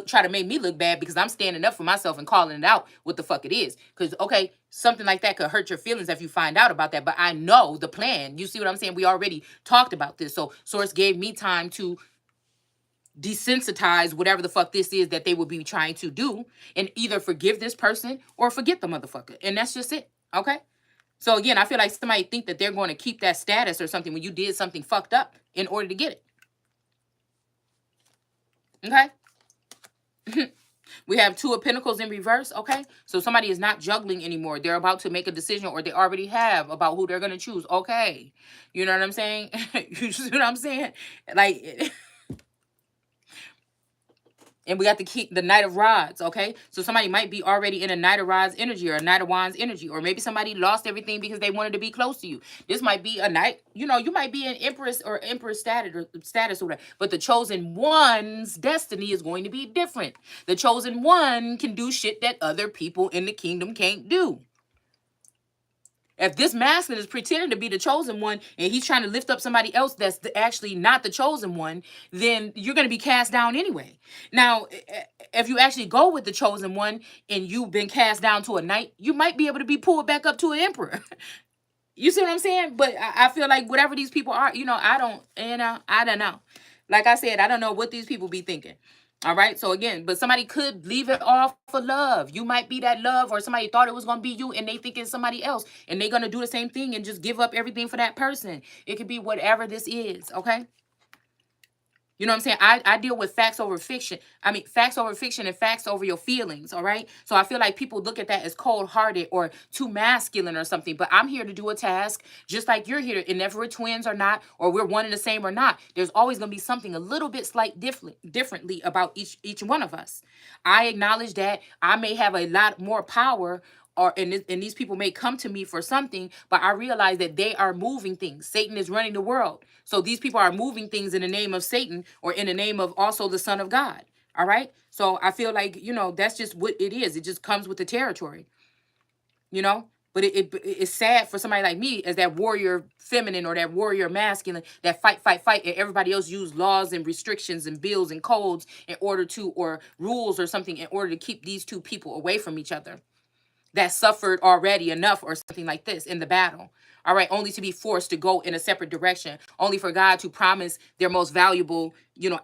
try to make me look bad because I'm standing up for myself and calling it out what the fuck it is. Because, okay, something like that could hurt your feelings if you find out about that. But I know the plan. You see what I'm saying? We already talked about this. So Source gave me time to desensitize whatever the fuck this is that they will be trying to do, and either forgive this person or forget the motherfucker. And that's just it. Okay. So again, I feel like somebody think that they're going to keep that status or something when you did something fucked up in order to get it. Okay. We have Two of Pentacles in reverse. Okay. So somebody is not juggling anymore. They're about to make a decision, or they already have, about who they're going to choose. Okay. You know what I'm saying? You see what I'm saying? Like, and we got the Knight of Rods, okay? So somebody might be already in a Knight of Rods energy or a Knight of Wands energy, or maybe somebody lost everything because they wanted to be close to you. This might be a Knight, you know, you might be an Empress or Empress status or whatever, but the Chosen One's destiny is going to be different. The Chosen One can do shit that other people in the kingdom can't do. If this masculine is pretending to be the chosen one and he's trying to lift up somebody else that's actually not the chosen one, then you're going to be cast down anyway. Now, if you actually go with the chosen one and you've been cast down to a knight, you might be able to be pulled back up to an emperor. You see what I'm saying? But I feel like whatever these people are, I don't know. Like I said, I don't know what these people be thinking. All right. So again, but somebody could leave it off for love. You might be that love, or somebody thought it was going to be you and they think it's somebody else, and they're going to do the same thing and just give up everything for that person. It could be whatever this is. Okay. You know what I'm saying? I deal with facts over fiction. I mean, facts over fiction and facts over your feelings, all right? So I feel like people look at that as cold-hearted or too masculine or something, but I'm here to do a task just like you're here. And if we're twins or not, or we're one and the same or not, there's always going to be something a little bit differently about each one of us. I acknowledge that I may have a lot more power, and these people may come to me for something, but I realize that they are moving things. Satan is running the world. So these people are moving things in the name of Satan, or in the name of also the Son of God. All right. So I feel like, that's just what it is. It just comes with the territory, but it's sad for somebody like me as that warrior feminine or that warrior masculine that fight, and everybody else use laws and restrictions and bills and codes or rules or something in order to keep these two people away from each other that suffered already enough or something like this in the battle. All right, only to be forced to go in a separate direction, only for God to promise their most valuable,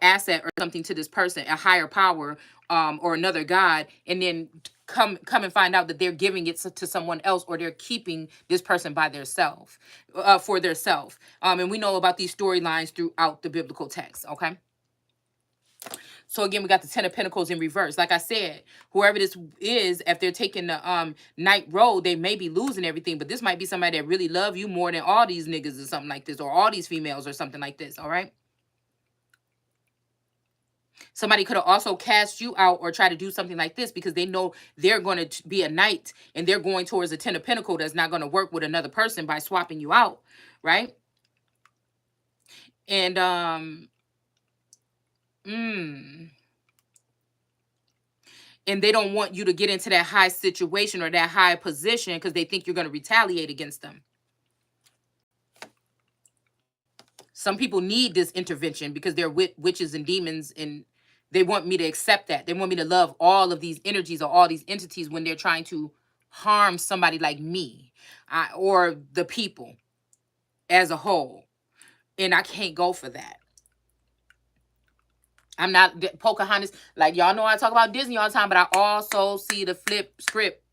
asset or something to this person, a higher power, or another God, and then come and find out that they're giving it to someone else, or they're keeping this person by their self, for their self. And we know about these storylines throughout the biblical text. Okay. So again, we got the Ten of Pentacles in reverse. Like I said, whoever this is, if they're taking the night road, they may be losing everything. But this might be somebody that really love you more than all these niggas or something like this, or all these females or something like this. All right. Somebody could have also cast you out or try to do something like this because they know they're going to be a knight and they're going towards a Ten of Pentacles that's not going to work with another person by swapping you out. Right. And and they don't want you to get into that high situation or that high position because they think you're going to retaliate against them. Some people need this intervention because they're witches and demons, and they want me to accept that. They want me to love all of these energies or all these entities when they're trying to harm somebody like me, or the people as a whole. And I can't go for that. I'm not Pocahontas. Like, y'all know I talk about Disney all the time, but I also see the flip script.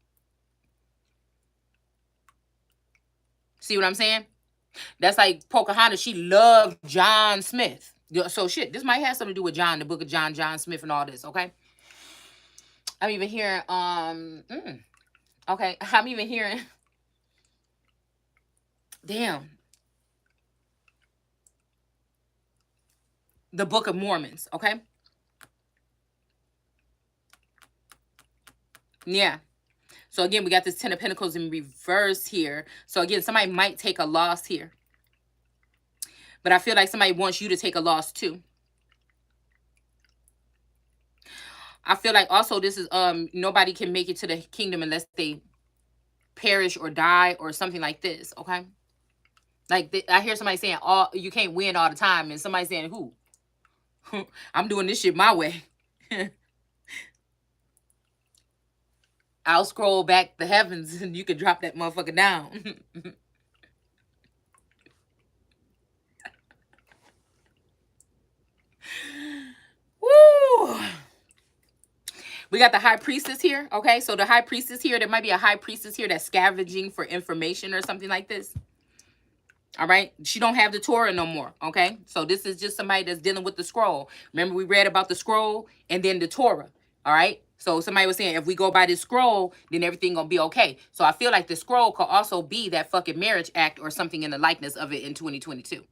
See what I'm saying? That's like Pocahontas. She loved John Smith. So shit, this might have something to do with John, the book of John Smith and all this, okay? I'm even hearing, okay, I'm even hearing, damn. The Book of Mormons, okay? Yeah. So again, we got this Ten of Pentacles in reverse here. So again, somebody might take a loss here. But I feel like somebody wants you to take a loss too. I feel like also this is nobody can make it to the kingdom unless they perish or die or something like this, okay? Like I hear somebody saying, "Oh, you can't win all the time," and somebody saying, "Who? I'm doing this shit my way." I'll scroll back the heavens and you can drop that motherfucker down. Whew. We got the high priestess here. Okay, so the high priestess here, there might be a high priestess here that's scavenging for information or something like this. All right, she don't have the Torah no more. Okay, so this is just somebody that's dealing with the scroll. Remember, we read about the scroll and then the Torah. All right, so somebody was saying if we go by this scroll, then everything gonna be okay. So I feel like the scroll could also be that fucking marriage act or something in the likeness of it in 2022.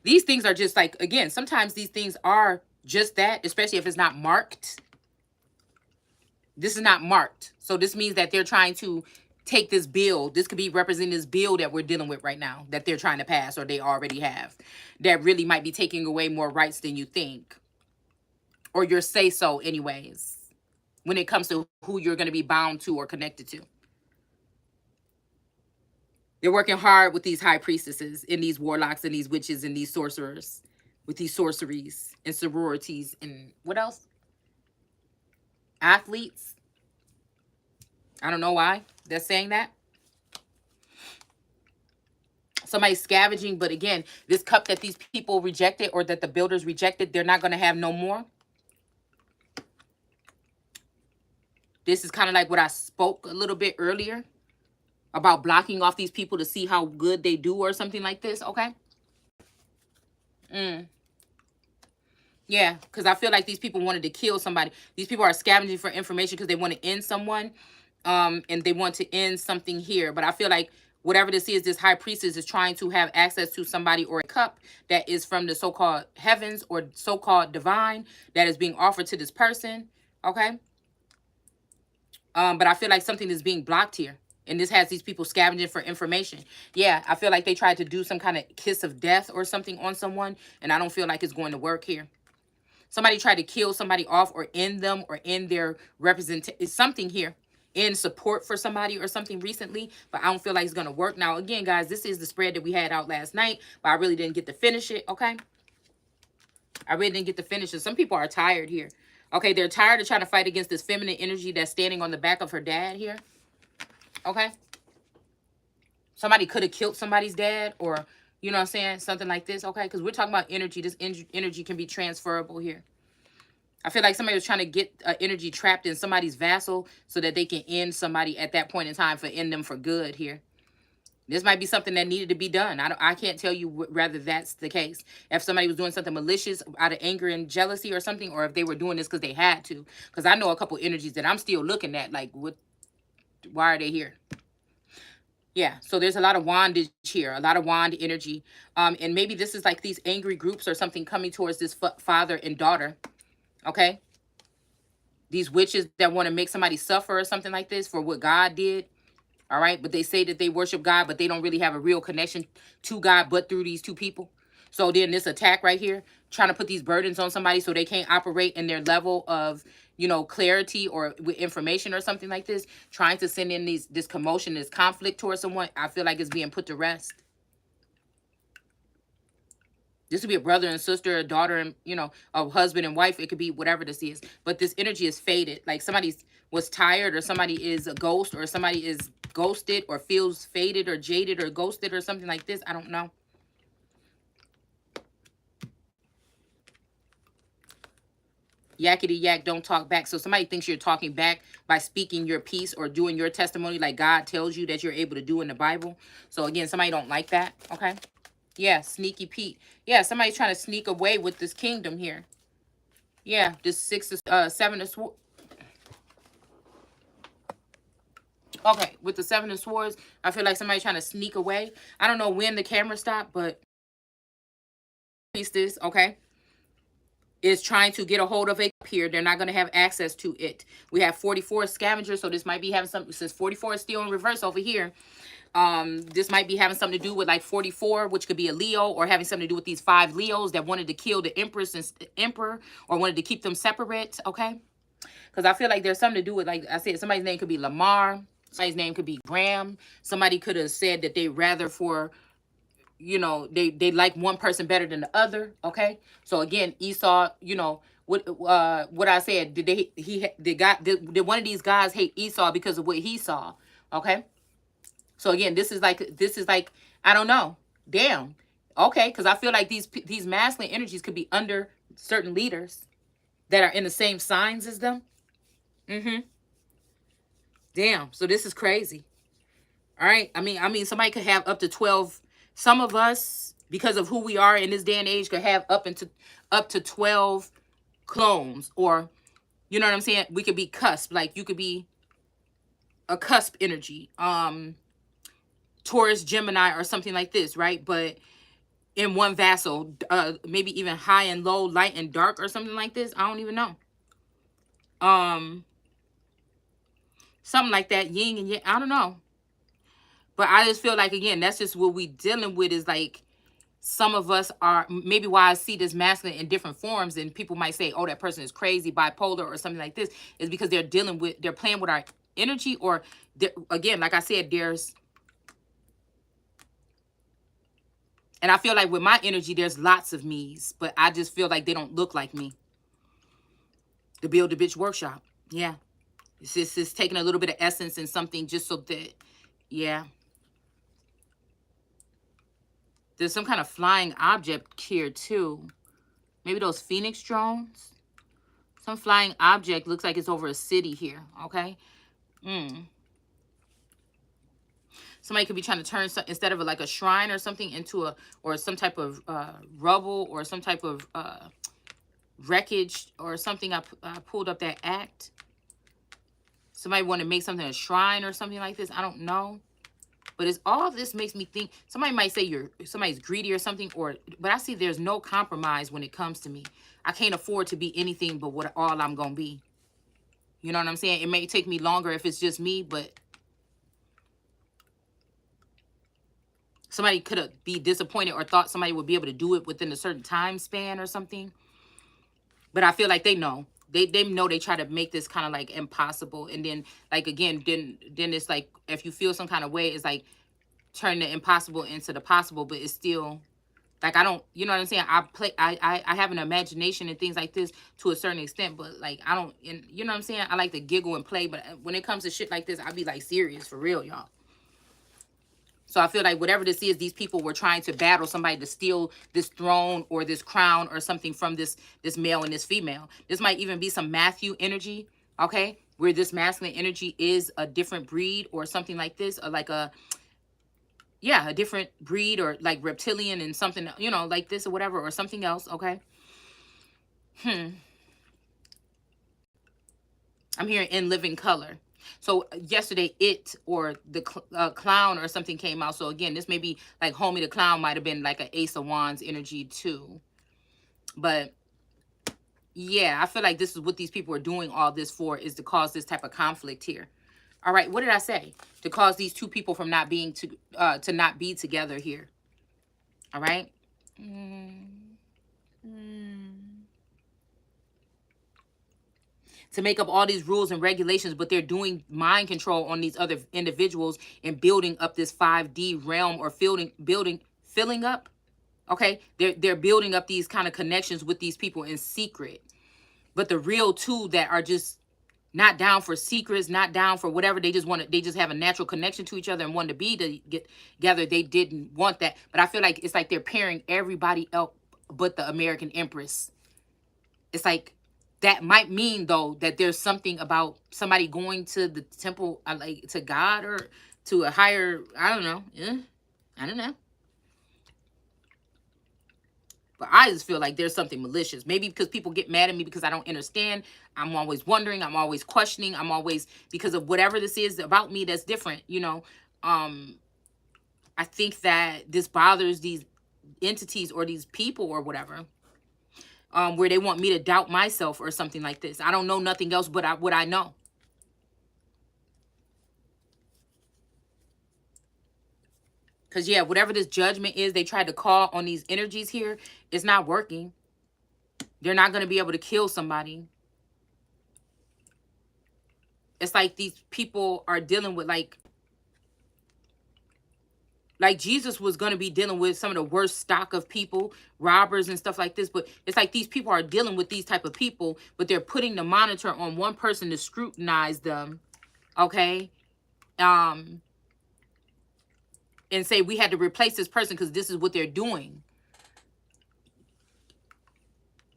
These things are just like, again, sometimes these things are just that, especially if it's not marked. This is not marked. So this means that they're trying to take this bill. This could be representing this bill that we're dealing with right now, that they're trying to pass or they already have, that really might be taking away more rights than you think, or your say so anyways, when it comes to who you're going to be bound to or connected to. They're working hard with these high priestesses and these warlocks and these witches and these sorcerers, with these sorceries and sororities and what else? Athletes. I don't know why they're saying that. Somebody's scavenging, but again, this cup that these people rejected or that the builders rejected, they're not going to have no more. This is kind of like what I spoke a little bit earlier about blocking off these people to see how good they do or something like this, okay? Yeah, because I feel like these people wanted to kill somebody. These people are scavenging for information because they want to end someone, and they want to end something here. But I feel like whatever this is, this high priestess is trying to have access to somebody or a cup that is from the so-called heavens or so-called divine that is being offered to this person, okay? But I feel like something is being blocked here. And this has these people scavenging for information. Yeah, I feel like they tried to do some kind of kiss of death or something on someone, and I don't feel like it's going to work here. Somebody tried to kill somebody off or end them or end their representation. Something here in support for somebody or something recently, but I don't feel like it's going to work. Now, again, guys, this is the spread that we had out last night, but I really didn't get to finish it, okay? I really didn't get to finish it. Some people are tired here. Okay, they're tired of trying to fight against this feminine energy that's standing on the back of her dad here. Okay? Somebody could have killed somebody's dad or, you know what I'm saying, something like this, okay? Because we're talking about energy. This energy can be transferable here. I feel like somebody was trying to get energy trapped in somebody's vassal so that they can end somebody at that point in time for end them for good here. This might be something that needed to be done. I can't tell you whether that's the case. If somebody was doing something malicious out of anger and jealousy or something, or if they were doing this because they had to. Because I know a couple energies that I'm still looking at, like, why are they here? Yeah, so there's a lot of wandage here, a lot of wand energy. And maybe this is like these angry groups or something coming towards this father and daughter, okay? These witches that want to make somebody suffer or something like this for what God did. All right. But they say that they worship God, but they don't really have a real connection to God, but through these two people. So then this attack right here, trying to put these burdens on somebody so they can't operate in their level of, you know, clarity or with information or something like this, trying to send in this commotion, this conflict towards someone. I feel like it's being put to rest. This could be a brother and sister, a daughter and, you know, a husband and wife. It could be whatever this is. But this energy is faded. Like somebody was tired or somebody is a ghost or somebody is ghosted or feels faded or jaded or ghosted or something like this. I don't know. Yakety yak, don't talk back. So somebody thinks you're talking back by speaking your piece or doing your testimony like God tells you that you're able to do in the Bible. So again, somebody don't like that. Okay. Yeah, sneaky Pete. Yeah, somebody's trying to sneak away with this kingdom here. Yeah, this seven of swords. Okay, with the seven of swords, I feel like somebody's trying to sneak away. I don't know when the camera stopped, but this, okay, is trying to get a hold of it here. They're not going to have access to it. We have 44 scavengers, so this might be having something, since 44 is still in reverse over here. This might be having something to do with like 44, which could be a Leo, or having something to do with these 5 Leos that wanted to kill the Empress and Emperor, or wanted to keep them separate, okay? Because I feel like there's something to do with, like I said, somebody's name could be Lamar, somebody's name could be Graham. Somebody could have said that they rather for, you know, they like one person better than the other, okay? So again, Esau, you know, what I said, did one of these guys hate Esau because of what he saw, okay? So again, this is like, I don't know. Damn. Okay, because I feel like these masculine energies could be under certain leaders that are in the same signs as them. Damn. So this is crazy. All right. I mean, somebody could have up to 12. Some of us, because of who we are in this day and age, could have up to 12 clones, or you know what I'm saying? We could be cusp. Like you could be a cusp energy, Taurus, Gemini, or something like this, right? But in one vassal, maybe even high and low, light and dark, or something like this. I don't even know. Something like that, yin and yang. I don't know. But I just feel like, again, that's just what we dealing with, is like some of us are, maybe why I see this masculine in different forms, and people might say, oh, that person is crazy, bipolar, or something like this, is because they're playing with our energy, or again, like I said, and I feel like with my energy, there's lots of me's, but I just feel like they don't look like me. The Build a Bitch workshop. Yeah. It's just taking a little bit of essence and something just so that, yeah. There's some kind of flying object here too. Maybe those Phoenix drones. Some flying object looks like it's over a city here. Okay. Somebody could be trying to turn some, instead of like a shrine or something, into or some type of rubble, or some type of wreckage or something. I pulled up that act. Somebody want to make something a shrine or something like this. I don't know. But it's all this makes me think somebody might say somebody's greedy or something, but I see there's no compromise when it comes to me. I can't afford to be anything but what all I'm gonna be. You know what I'm saying? It may take me longer if it's just me, but somebody could be disappointed or thought somebody would be able to do it within a certain time span or something. But I feel like they know. They know they try to make this kind of like impossible. And then like, again, then it's like, if you feel some kind of way, it's like turn the impossible into the possible, but it's still like, I don't, you know what I'm saying? I have an imagination and things like this to a certain extent, but like, I don't, and you know what I'm saying? I like to giggle and play, but when it comes to shit like this, I be like serious for real, y'all. So I feel like whatever this is, these people were trying to battle somebody to steal this throne or this crown or something from this male and this female. This might even be some Matthew energy, okay? Where this masculine energy is a different breed or something like this, or like a different breed, or like reptilian and something, you know, like this or whatever, or something else, okay? I'm hearing in living color. So yesterday, it or the clown or something came out. So again, this may be like Homie the Clown might have been like an Ace of Wands energy too. But yeah, I feel like this is what these people are doing all this for, is to cause this type of conflict here. All right, what did I say? To cause these two people from not being to not be together here. All right. To make up all these rules and regulations, but they're doing mind control on these other individuals and building up this 5D realm, or filling up. Okay, they're building up these kind of connections with these people in secret. But the real two that are just not down for secrets, not down for whatever, they just have a natural connection to each other and want to get together. They didn't want that. But I feel like it's like they're pairing everybody else but the American Empress. It's like, that might mean though that there's something about somebody going to the temple, like to God or to a higher, I don't know. Yeah, I don't know. But I just feel like there's something malicious. Maybe because people get mad at me because I don't understand. I'm always wondering. I'm always questioning. I'm always, because of whatever this is about me that's different, you know. I think that this bothers these entities or these people or whatever. Where they want me to doubt myself or something like this. I don't know nothing else but what I know. Because, yeah, whatever this judgment is they tried to call on these energies here, it's not working. They're not going to be able to kill somebody. It's like these people are dealing with, like Jesus was going to be dealing with some of the worst stock of people, robbers and stuff like this. But it's like these people are dealing with these type of people, but they're putting the monitor on one person to scrutinize them. Okay. And say we had to replace this person because this is what they're doing.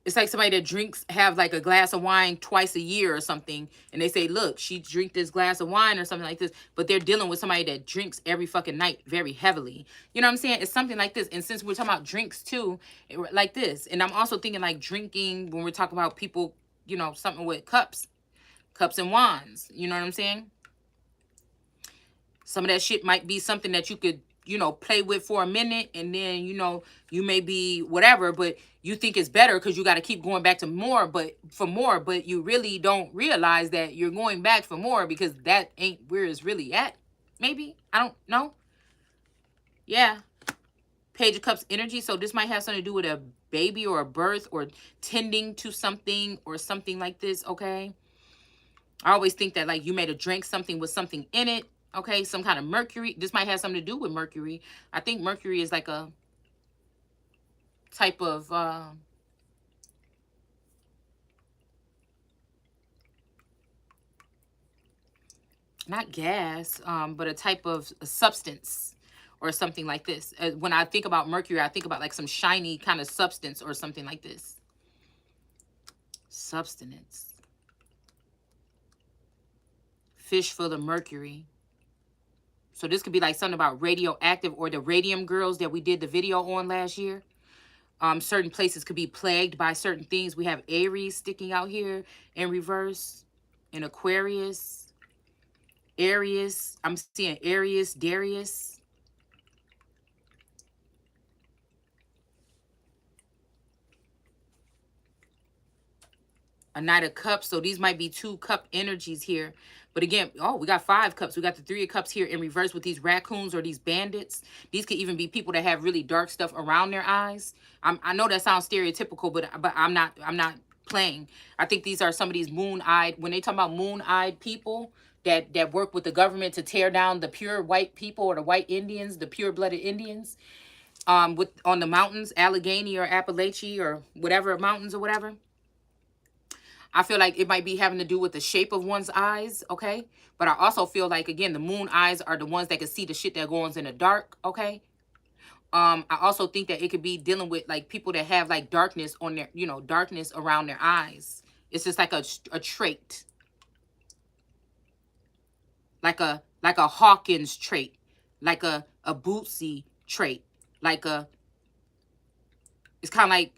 It's like somebody that drinks, have like a glass of wine twice a year or something, and they say, look, she drink this glass of wine or something like this, but they're dealing with somebody that drinks every fucking night very heavily. You know what I'm saying? It's something like this. And since we're talking about drinks too, like this, and I'm also thinking like drinking when we're talking about people, you know, something with cups and wands. You know what I'm saying? Some of that shit might be something that you could, you know, play with for a minute, and then, you know, you may be whatever, but you think it's better because you got to keep going back to more, but you really don't realize that you're going back for more because that ain't where it's really at. Maybe. I don't know. Yeah. Page of Cups energy. So this might have something to do with a baby or a birth or tending to something or something like this. Okay. I always think that like you made a drink something with something in it. Okay, some kind of Mercury. This might have something to do with Mercury. I think Mercury is like a type of not gas, but a type of substance or something like this. When I think about Mercury, I think about like some shiny kind of substance or something like this. Substance. Fish full of mercury. So this could be like something about radioactive or the radium girls that we did the video on last year. Certain places could be plagued by certain things. We have Aries sticking out here in reverse, and Aquarius, Aries. I'm seeing Aries, Darius. A Knight of Cups. So these might be 2 cup energies here. But again, oh, we got 5 cups. We got the 3 of Cups here in reverse with these raccoons or these bandits. These could even be people that have really dark stuff around their eyes. I know that sounds stereotypical, but I'm not playing. I think these are some of these moon-eyed, when they talk about moon-eyed people that work with the government to tear down the pure white people or the white Indians, the pure-blooded Indians, with on the mountains, Allegheny or Appalachia or whatever mountains or whatever. I feel like it might be having to do with the shape of one's eyes, okay? But I also feel like, again, the moon eyes are the ones that can see the shit that goes in the dark, okay? I also think that it could be dealing with, like, people that have, like, darkness on their, you know, darkness around their eyes. It's just like a trait. Like a Hawkins trait. Like a Bootsy trait. Like a... It's kind of like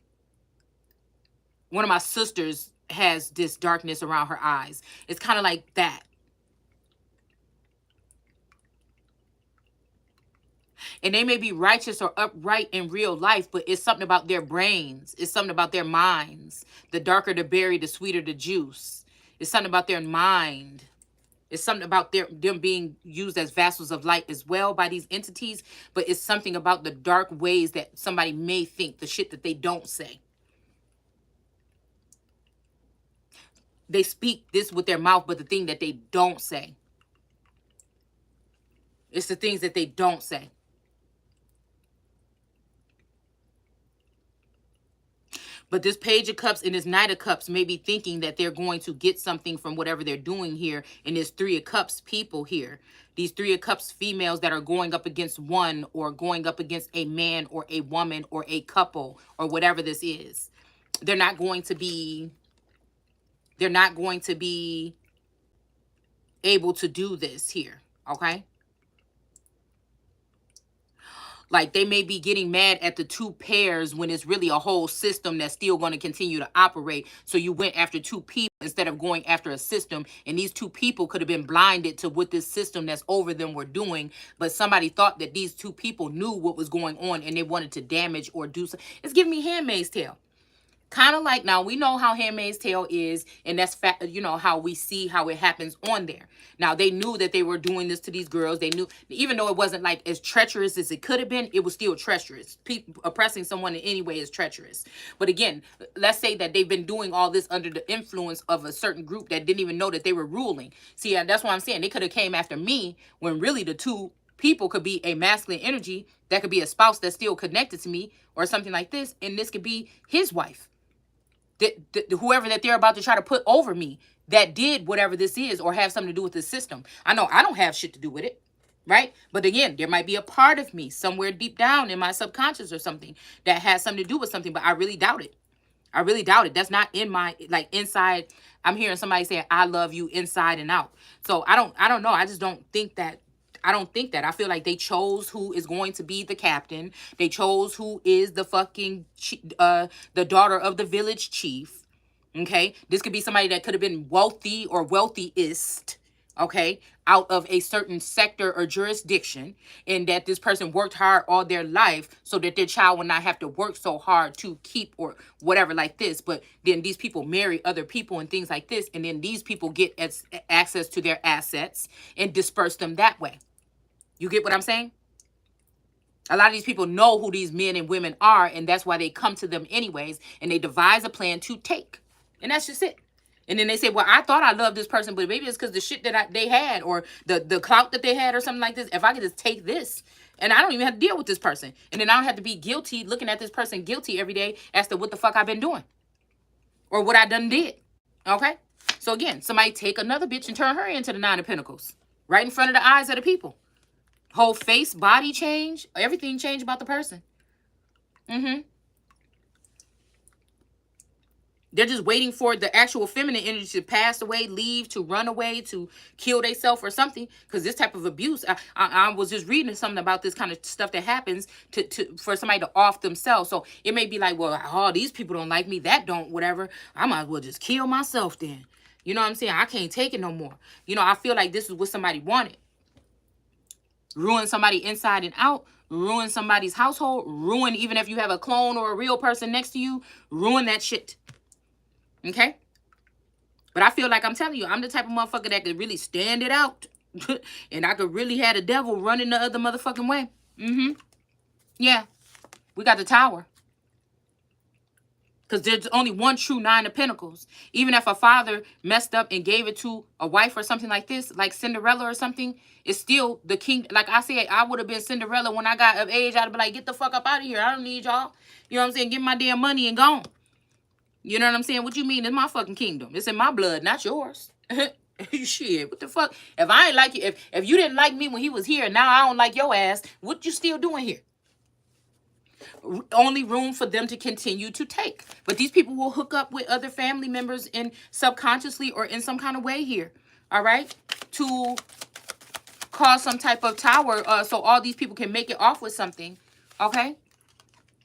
one of my sisters has this darkness around her eyes. It's kind of like that. And they may be righteous or upright in real life, but it's something about their brains. It's something about their minds. The darker the berry, the sweeter the juice. It's something about their mind. It's something about them being used as vessels of light as well by these entities, but it's something about the dark ways that somebody may think, the shit that they don't say. They speak this with their mouth, but the thing that they don't say. It's the things that they don't say. But this Page of Cups and this Knight of Cups may be thinking that they're going to get something from whatever they're doing here. And this 3 of Cups people here. These 3 of Cups females that are going up against one or going up against a man or a woman or a couple or whatever this is. They're not going to be able to do this here, okay? Like they may be getting mad at the 2 pairs when it's really a whole system that's still going to continue to operate. So you went after 2 people instead of going after a system. And these 2 people could have been blinded to what this system that's over them were doing. But somebody thought that these 2 people knew what was going on and they wanted to damage or do something. It's giving me Handmaid's Tale. Kind of like, now we know how Handmaid's Tale is, and that's you know how we see how it happens on there. Now they knew that they were doing this to these girls. They knew, even though it wasn't like as treacherous as it could have been, it was still treacherous. People oppressing someone in any way is treacherous. But again, let's say that they've been doing all this under the influence of a certain group that didn't even know that they were ruling. See, that's why I'm saying they could have came after me when really the 2 people could be a masculine energy. That could be a spouse that's still connected to me or something like this, and this could be his wife. Whoever that they're about to try to put over me that did whatever this is or have something to do with this system. I know I don't have shit to do with it, right? But again, there might be a part of me somewhere deep down in my subconscious or something that has something to do with something, but I really doubt it. I really doubt it. That's not in my, like, inside. I'm hearing somebody say I love you inside and out. So I don't know. I just don't think that. I don't think that. I feel like they chose who is going to be the captain. They chose who is the fucking the daughter of the village chief. Okay? This could be somebody that could have been wealthy or wealthiest, okay, out of a certain sector or jurisdiction, and that this person worked hard all their life so that their child would not have to work so hard to keep or whatever like this. But then these people marry other people and things like this, and then these people get access to their assets and disperse them that way. You get what I'm saying? A lot of these people know who these men and women are, and that's why they come to them anyways, and they devise a plan to take. And that's just it. And then they say, well, I thought I loved this person, but maybe it's because the shit that they had, or the clout that they had, or something like this. If I could just take this, and I don't even have to deal with this person, and then I don't have to be guilty, looking at this person guilty every day as to what the fuck I've been doing or what I done did. Okay? So again, somebody take another bitch and turn her into the Nine of Pentacles right in front of the eyes of the people. Whole face, body change, everything change about the person. They're just waiting for the actual feminine energy to pass away, leave, to run away, to kill themselves or something. Because this type of abuse, I was just reading something about this kind of stuff that happens for somebody to off themselves. So it may be like, well, oh, these people don't like me, that don't, whatever. I might as well just kill myself then. You know what I'm saying? I can't take it no more. You know, I feel like this is what somebody wanted. Ruin somebody inside and out. Ruin somebody's household. Ruin, even if you have a clone or a real person next to you, ruin that shit. Okay? But I feel like I'm telling you, I'm the type of motherfucker that could really stand it out. And I could really have the devil running the other motherfucking way. Yeah. We got the Tower. Because there's only one true Nine of Pentacles. Even if a father messed up and gave it to a wife or something like this, like Cinderella or something, it's still the king. Like I said, I would have been Cinderella when I got of age. I'd be like, get the fuck up out of here. I don't need y'all. You know what I'm saying? Get my damn money and gone. You know what I'm saying? What you mean? It's my fucking kingdom. It's in my blood, not yours. Shit, what the fuck? If I ain't like you, if you didn't like me when he was here, and now I don't like your ass, what you still doing here? Only room for them to continue to take. But these people will hook up with other family members in subconsciously or in some kind of way here. All right? To cause some type of tower so all these people can make it off with something. Okay?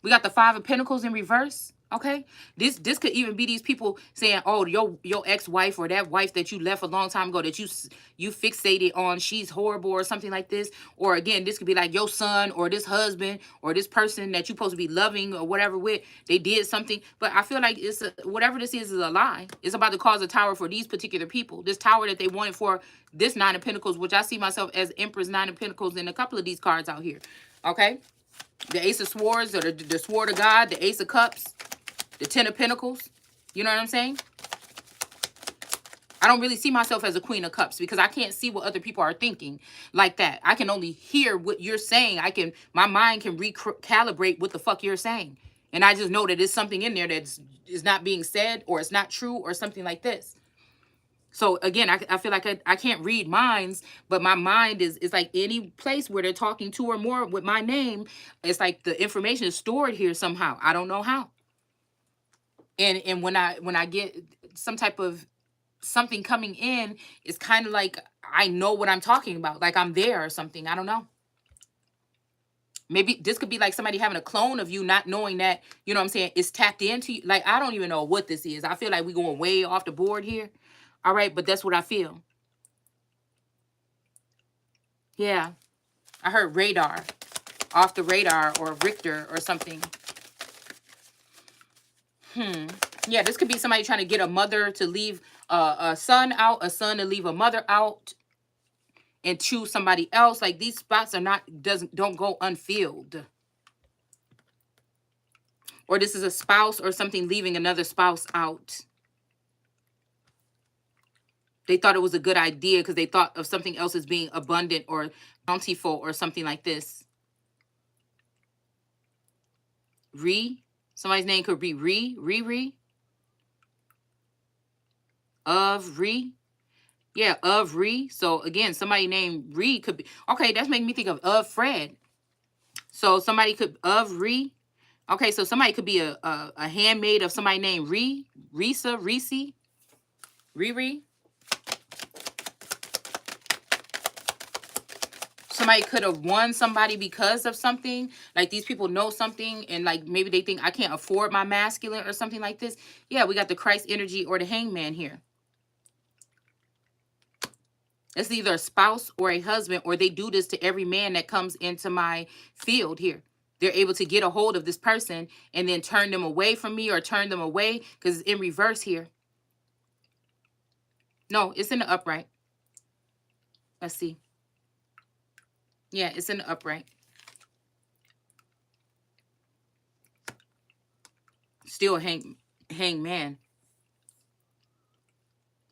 We got the Five of Pentacles in reverse. Okay, this could even be these people saying, "Oh, your ex-wife or that wife that you left a long time ago that you fixated on, she's horrible," or something like this. Or again, this could be like your son or this husband or this person that you're supposed to be loving or whatever with. They did something, but I feel like whatever this is a lie. It's about to cause a tower for these particular people. This tower that they wanted for this Nine of Pentacles, which I see myself as Empress Nine of Pentacles in a couple of these cards out here. Okay, the Ace of Swords or the Sword of God, the Ace of Cups. The Ten of Pentacles. You know what I'm saying? I don't really see myself as a Queen of Cups because I can't see what other people are thinking like that. I can only hear what you're saying. My mind can recalibrate what the fuck you're saying. And I just know that there's something in there that is not being said or it's not true or something like this. So again, I feel like I can't read minds, but my mind is like any place where they're talking two or more with my name. It's like the information is stored here somehow. I don't know how. And when I get some type of something coming in, it's kind of like I know what I'm talking about, like I'm there or something. I don't know. Maybe this could be like somebody having a clone of you, not knowing that, you know what I'm saying, it's tapped into you. Like, I don't even know what this is. I feel like we're going way off the board here. All right, but that's what I feel. Yeah. I heard radar, off the radar, or Richter or something. Yeah, this could be somebody trying to get a mother to leave a son out, a son to leave a mother out, and choose somebody else. Like, these spots are don't go unfilled. Or this is a spouse or something leaving another spouse out. They thought it was a good idea because they thought of something else as being abundant or bountiful or something like this. Somebody's name could be Re. Of Re. Yeah, of Re. So again, somebody named Re could be. Okay, that's making me think of Fred. So somebody could of Re. Okay, so somebody could be a handmaid of somebody named Risa, Reese, Riri. Somebody could have won somebody because of something. Like these people know something and like maybe they think I can't afford my masculine or something like this. Yeah, we got the Christ energy or the hangman here. It's either a spouse or a husband, or they do this to every man that comes into my field here. They're able to get a hold of this person and then turn them away from me or turn them away because it's in reverse here. No, it's in the upright. Let's see. Yeah, it's in the upright. Still hang man.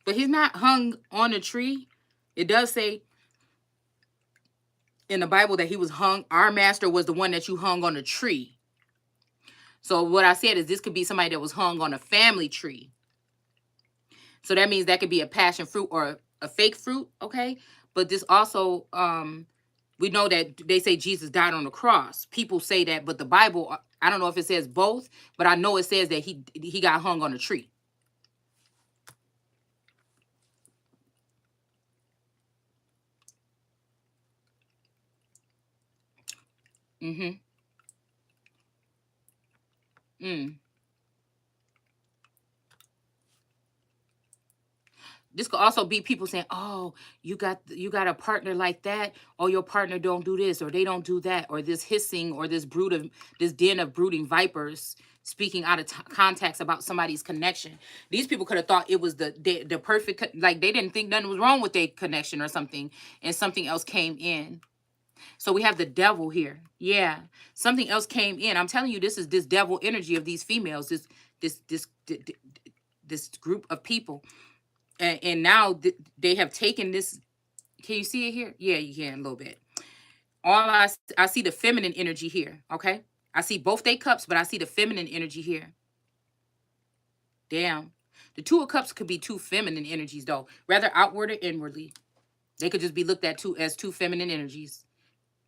But he's not hung on a tree. It does say in the Bible that he was hung. Our master was the one that you hung on a tree. So what I said is this could be somebody that was hung on a family tree. So that means that could be a passion fruit or a fake fruit, okay? But this also, we know that they say Jesus died on the cross. People say that, but the Bible, I don't know if it says both, but I know it says that he got hung on a tree. Mm-hmm. Mm. This could also be people saying, "Oh, you got a partner like that, or your partner don't do this, or they don't do that, or this hissing, or this den of brooding vipers speaking out of context about somebody's connection." These people could have thought it was the perfect, like they didn't think nothing was wrong with their connection or something, and something else came in. So we have the devil here. Yeah, something else came in. I'm telling you, this is this devil energy of these females. This group of people and now they have taken this. Can you see it here? Yeah, you can a little bit. I see the feminine energy here. Okay, I see both they cups, but I see the feminine energy here. Damn, the two of cups could be two feminine energies though, rather outward or inwardly. They could just be looked at as two feminine energies.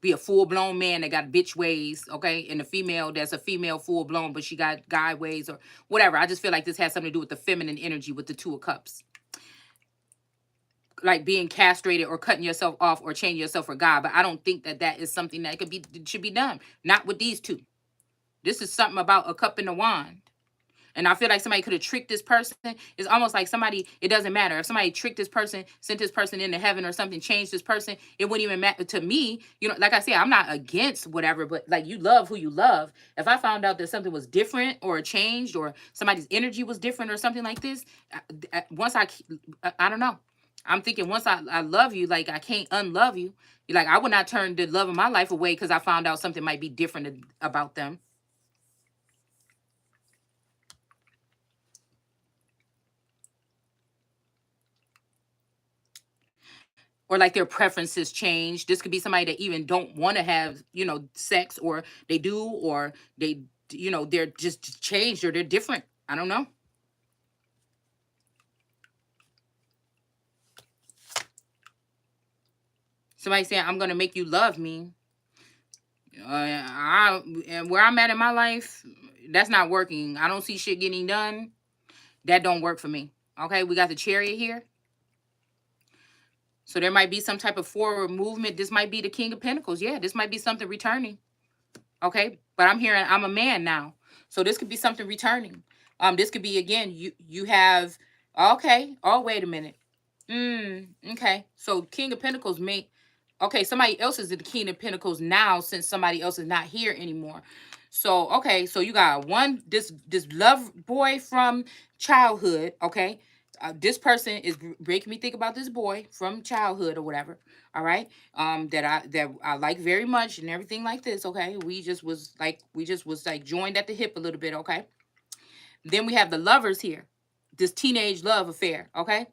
Be a full blown man that got bitch ways, okay, and a female that's a female full blown, but she got guy ways or whatever. I just feel like this has something to do with the feminine energy with the two of cups, like being castrated or cutting yourself off or changing yourself for God. But I don't think that that is something that should be done. Not with these two. This is something about a cup and a wand. And I feel like somebody could have tricked this person. It's almost like somebody, it doesn't matter. If somebody tricked this person, sent this person into heaven or something, changed this person, it wouldn't even matter to me. You know, like I said, I'm not against whatever, but like you love who you love. If I found out that something was different or changed or somebody's energy was different or something like this, once I don't know. I'm thinking once I love you, like I can't unlove you. Like I would not turn the love of my life away because I found out something might be different about them. Or like their preferences change. This could be somebody that even don't want to have, sex, or they do, or they, they're just changed or they're different. I don't know. Somebody saying, I'm going to make you love me. And where I'm at in my life, that's not working. I don't see shit getting done. That don't work for me. Okay, we got the chariot here. So there might be some type of forward movement. This might be the King of Pentacles. Yeah, this might be something returning. Okay, but I'm hearing I'm a man now, so this could be something returning. This could be again. You have okay. Oh, wait a minute. Okay, so King of Pentacles may. Okay, somebody else is the King of Pentacles now since somebody else is not here anymore. So okay, so you got this love boy from childhood. Okay, this person is making me think about this boy from childhood or whatever. All right, that I like very much and everything like this. Okay, we just was like joined at the hip a little bit. Okay, then we have the lovers here, this teenage love affair. Okay,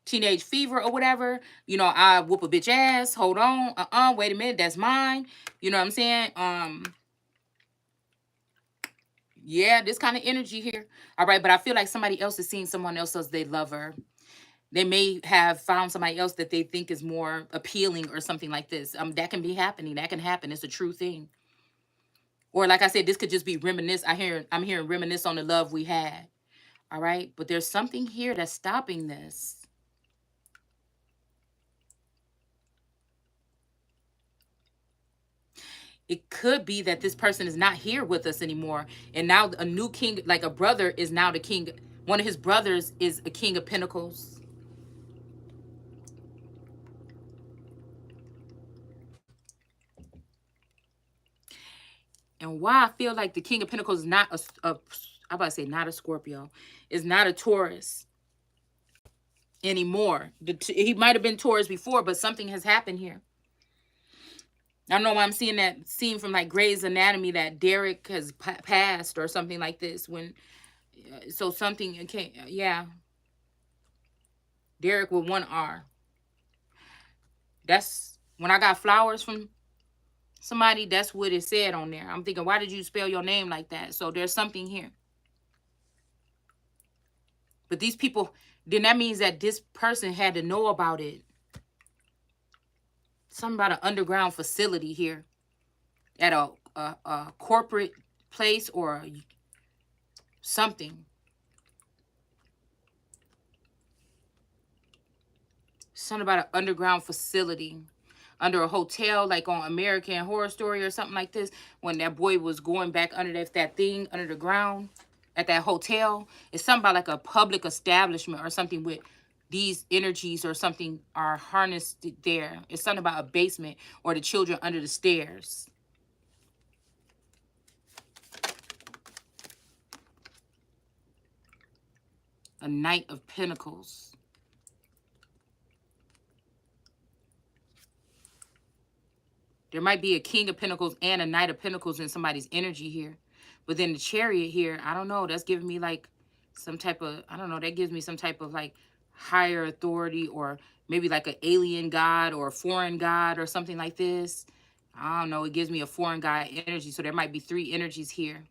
teenage fever or whatever. I whoop a bitch ass. Hold on, wait a minute, that's mine. You know what I'm saying? Yeah, this kind of energy here. All right, but I feel like somebody else is seeing someone else as they lover. They may have found somebody else that they think is more appealing or something like this. That can be happening. That can happen. It's a true thing. Or like I said, this could just be reminisce. I'm hearing reminisce on the love we had. All right. But there's something here that's stopping this. It could be that this person is not here with us anymore. And now a new king, like a brother, is now the king. One of his brothers is a king of pentacles. And why I feel like the king of pentacles is not I'm about to say not a Scorpio, is not a Taurus anymore. He might have been Taurus before, but something has happened here. I don't know why I'm seeing that scene from like Grey's Anatomy that Derek has passed or something like this. When so something okay, yeah, Derek with one R. That's when I got flowers from somebody. That's what it said on there. I'm thinking, why did you spell your name like that? So there's something here. But these people, then that means that this person had to know about it. Something about an underground facility here at a corporate place or something. Something about an underground facility under a hotel, like on American Horror Story or something like this, when that boy was going back under that thing under the ground at that hotel. It's something about like a public establishment or something with these energies or something are harnessed there. It's something about a basement or the children under the stairs. A Knight of Pentacles. There might be a King of Pentacles and a Knight of Pentacles in somebody's energy here. But then the Chariot here, I don't know. That's giving me like some type of, I don't know. That gives me some type of like higher authority or maybe like an alien god or a foreign god or something like this. I don't know. It gives me a foreign god energy. So there might be three energies here.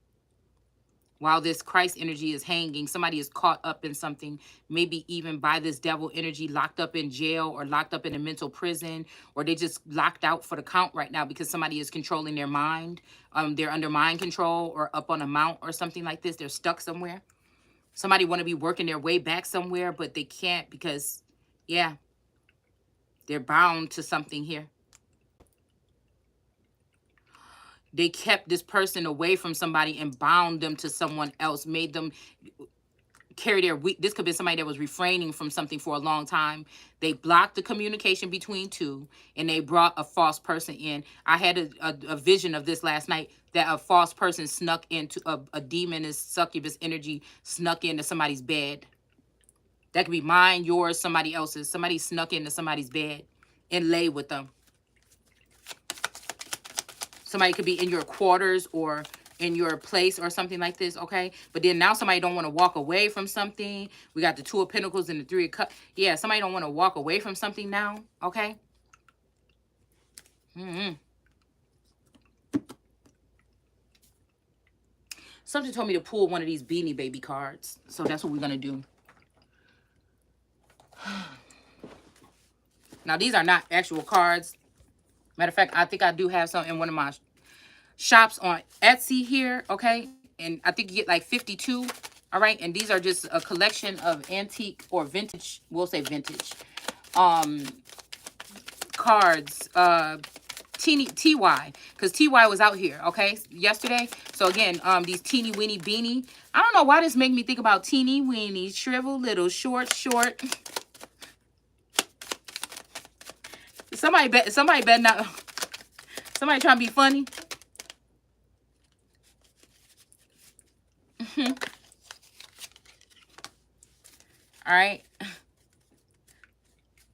While this Christ energy is hanging, somebody is caught up in something, maybe even by this devil energy, locked up in jail or locked up in a mental prison, or they just locked out for the count right now because somebody is controlling their mind. They're under mind control or up on a mount or something like this. They're stuck somewhere. Somebody want to be working their way back somewhere, but they can't because, yeah, they're bound to something here. They kept this person away from somebody and bound them to someone else, made them carry their weak. This could be somebody that was refraining from something for a long time. They blocked the communication between two and they brought a false person in. I had a vision of this last night that a false person snuck into a demoness succubus energy snuck into somebody's bed. That could be mine, yours, somebody else's. Somebody snuck into somebody's bed and lay with them. Somebody could be in your quarters or in your place or something like this, okay? But then now somebody don't want to walk away from something. We got the Two of Pentacles and the Three of Cups. Yeah, somebody don't want to walk away from something now, okay? Something told me to pull one of these Beanie Baby cards. So that's what we're going to do. Now, these are not actual cards. Matter of fact, I think I do have some in one of my shops on Etsy here, okay? And I think you get like 52, all right? And these are just a collection of antique or vintage, we'll say vintage, cards, TY, because TY was out here, okay, yesterday. So again, these teeny weeny beanie. I don't know why this make me think about teeny weeny, shrivel little, short. Somebody bet not. Somebody trying to be funny. All right.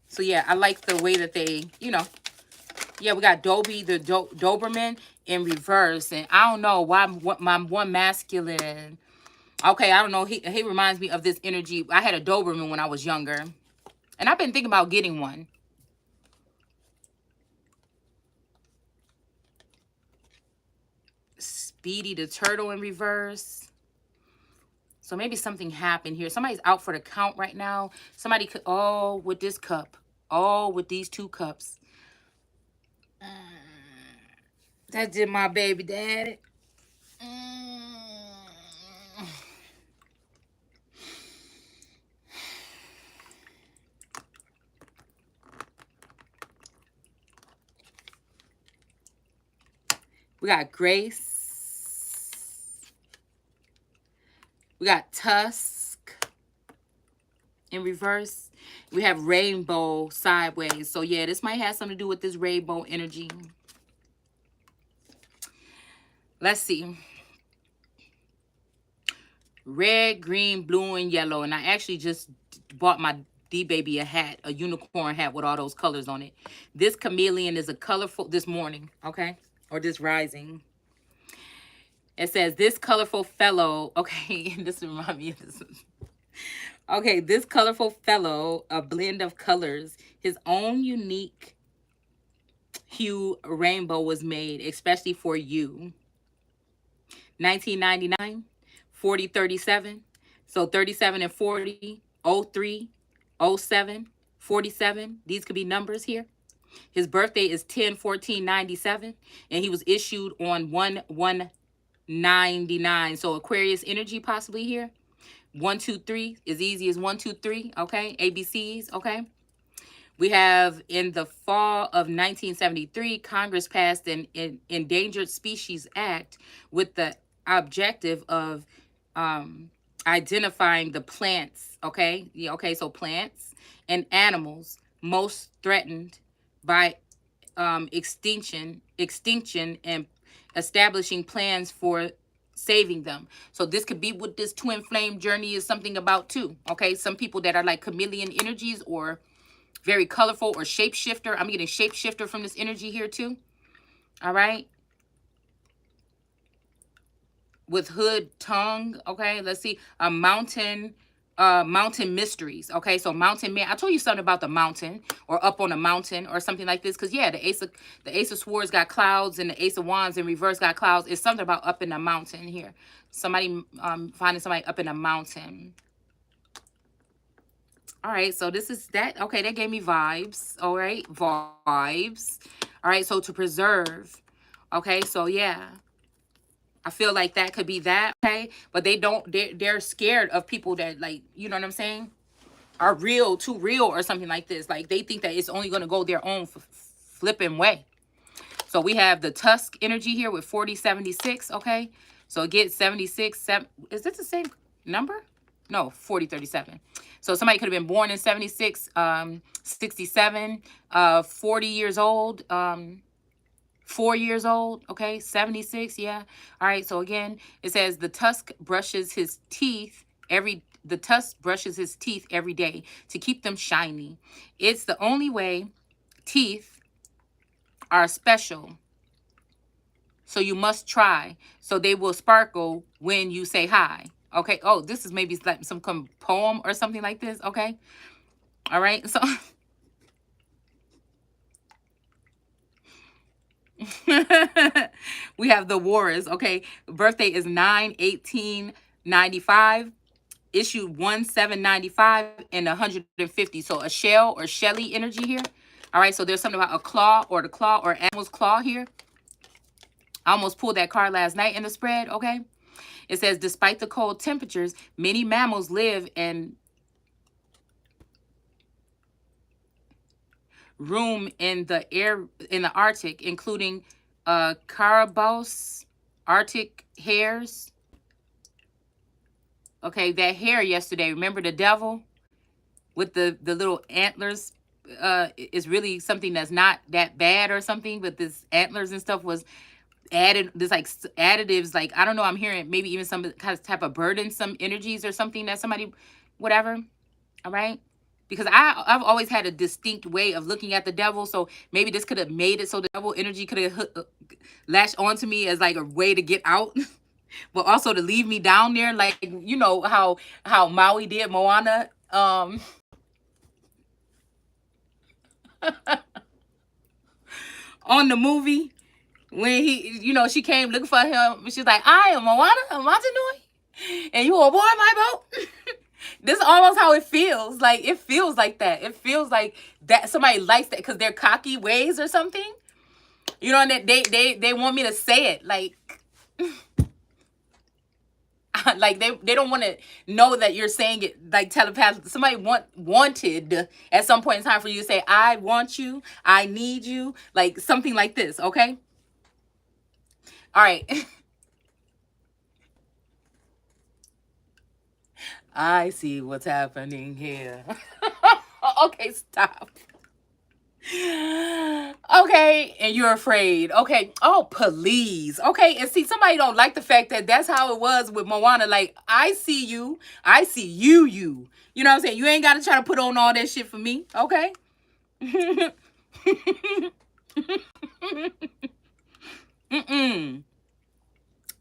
So yeah, I like the way that they, you know. Yeah, we got Dobie, the Doberman in reverse. And I don't know why my one masculine. Okay, I don't know. He reminds me of this energy. I had a Doberman when I was younger. And I've been thinking about getting one. Speedy the turtle in reverse. So maybe something happened here. Somebody's out for the count right now. Somebody could, oh, with this cup. Oh, with these two cups. That did my baby daddy. We got Grace. We got Tusk in reverse. We have Rainbow sideways. So yeah, this might have something to do with this rainbow energy. Let's see. Red, green, blue, and yellow. And I actually just bought my D-Baby a hat, a unicorn hat with all those colors on it. This chameleon is a colorful, this morning, okay? Or this rising. It says, this colorful fellow, okay, this reminds me of this. Okay, this colorful fellow, a blend of colors, his own unique hue rainbow was made, especially for you. 1999, 4037. So 37 and 40, 03, 07, 47. These could be numbers here. His birthday is 10/14/97, and he was issued on 1/1/99. So Aquarius energy possibly here. 1, 2, 3 is easy as 1, 2, 3. Okay, ABCs. Okay. We have in the fall of 1973, Congress passed an Endangered Species Act with the objective of identifying the plants. Okay. Yeah, okay. So plants and animals most threatened by extinction, and establishing plans for saving them. So this could be what this twin flame journey is something about too. Okay. Some people that are like chameleon energies or very colorful or shapeshifter. I'm getting shapeshifter from this energy here too. All right. With hood tongue. Okay. Let's see. A mountain. Mountain mysteries. Okay. So mountain man. I told you something about the mountain or up on a mountain or something like this. Cause yeah, the ace of swords got clouds and the ace of wands in reverse got clouds. It's something about up in a mountain here. Somebody finding somebody up in a mountain. All right, so this is that. Okay, that gave me vibes. All right, vibes. All right, so to preserve. Okay, so yeah. I feel like that could be that, okay? But they don't, they're scared of people that, like, you know what I'm saying? Are real, too real or something like this. Like, they think that it's only going to go their own flipping way. So we have the Tusk energy here with 4076, okay? So it gets 76. Is this the same number? No, 4037. So somebody could have been born in 76, 67, 40 years old, 4 years old, okay, 76, yeah. All right, so again, it says the tusk brushes his teeth every day to keep them shiny. It's the only way. Teeth are special, so you must try. So they will sparkle when you say hi. Okay. Oh, this is maybe like some poem or something like this. Okay. All right. So we have the Warriors. Okay. Birthday is 9/18/95. Issued 1/7/95 and 150. So a shell or shelly energy here. All right. So there's something about a claw or the claw or animal's claw here. I almost pulled that card last night in the spread. Okay. It says, despite the cold temperatures, many mammals live in room in the Arctic, including caribous, Arctic hares. Okay, that hare yesterday, remember the devil with the little antlers? Is really something that's not that bad or something, but this antlers and stuff was added, this like additives, like I don't know, I'm hearing maybe even some kind of type of burdensome energies or something that somebody, whatever. All right, because I've always had a distinct way of looking at the devil, so maybe this could have made it so the devil energy could have latched onto me as like a way to get out but also to leave me down there, like, you know how Maui did Moana on the movie. When he, you know, she came looking for him, she's like, I am Moana, a Motunui, and you aboard my boat. This is almost how it feels. Like, it feels like that. It feels like that somebody likes that because they're cocky ways or something. You know, and they want me to say it. Like, like they don't want to know that you're saying it like telepathically. Somebody wanted at some point in time for you to say, I want you, I need you, like something like this, okay? All right. I see what's happening here. Okay, stop. Okay, and you're afraid. Okay. Oh, please. Okay, and see, somebody don't like the fact that that's how it was with Moana. Like, I see you. I see you, you. You know what I'm saying? You ain't got to try to put on all that shit for me. Okay? Mm-mm.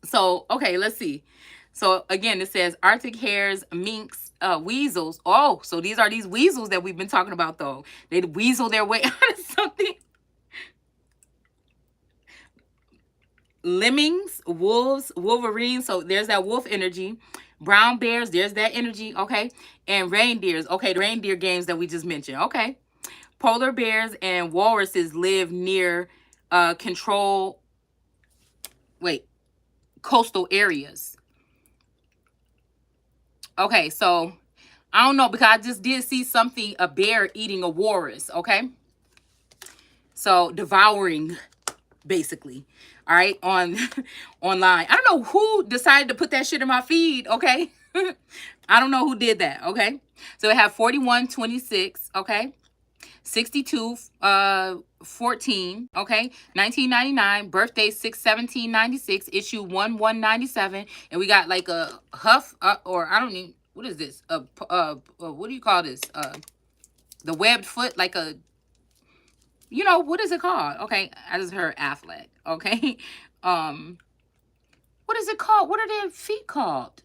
So, okay, let's see. So, again, it says Arctic hares, minks, weasels. Oh, so these are these weasels that we've been talking about, though. They weasel their way out of something. Lemmings, wolves, wolverines. So there's that wolf energy. Brown bears, there's that energy. Okay. And reindeers. Okay. The reindeer games that we just mentioned. Okay. Polar bears and walruses live near control. Wait. Coastal areas. Okay. So I don't know, because I just did see something, a bear eating a walrus. Okay. So devouring, basically. All right, on online. I don't know who decided to put that shit in my feed. Okay. I don't know who did that. Okay. So it had 4126. Okay. 62 14. Okay. 1999. Birthday 6/17/96. Issue 1197. And we got like a huff or I don't even, what is this? What do you call this? The webbed foot, like a, you know, what is it called? Okay, I just heard Affleck. Okay. What is it called? What are their feet called?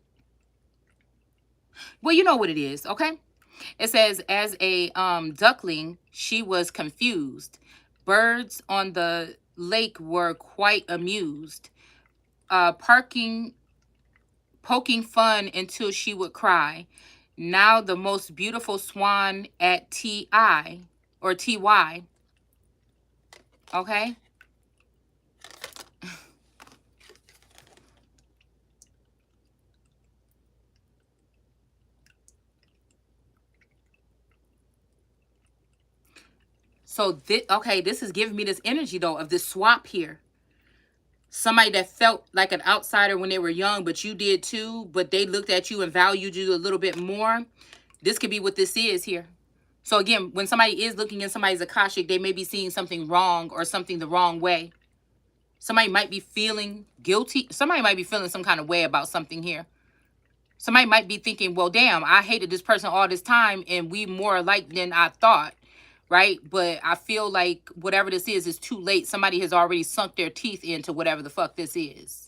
Well, you know what it is. Okay. It says, as a duckling, she was confused. Birds on the lake were quite amused. Poking fun until she would cry. Now the most beautiful swan at TI or TY. Okay. So this, okay, this is giving me this energy though of this swap here. Somebody that felt like an outsider when they were young, but you did too, but they looked at you and valued you a little bit more. This could be what this is here. So again, when somebody is looking in somebody's Akashic, they may be seeing something wrong or something the wrong way. Somebody might be feeling guilty. Somebody might be feeling some kind of way about something here. Somebody might be thinking, well, damn, I hated this person all this time and we more alike than I thought. Right? But I feel like whatever this is too late. Somebody has already sunk their teeth into whatever the fuck this is.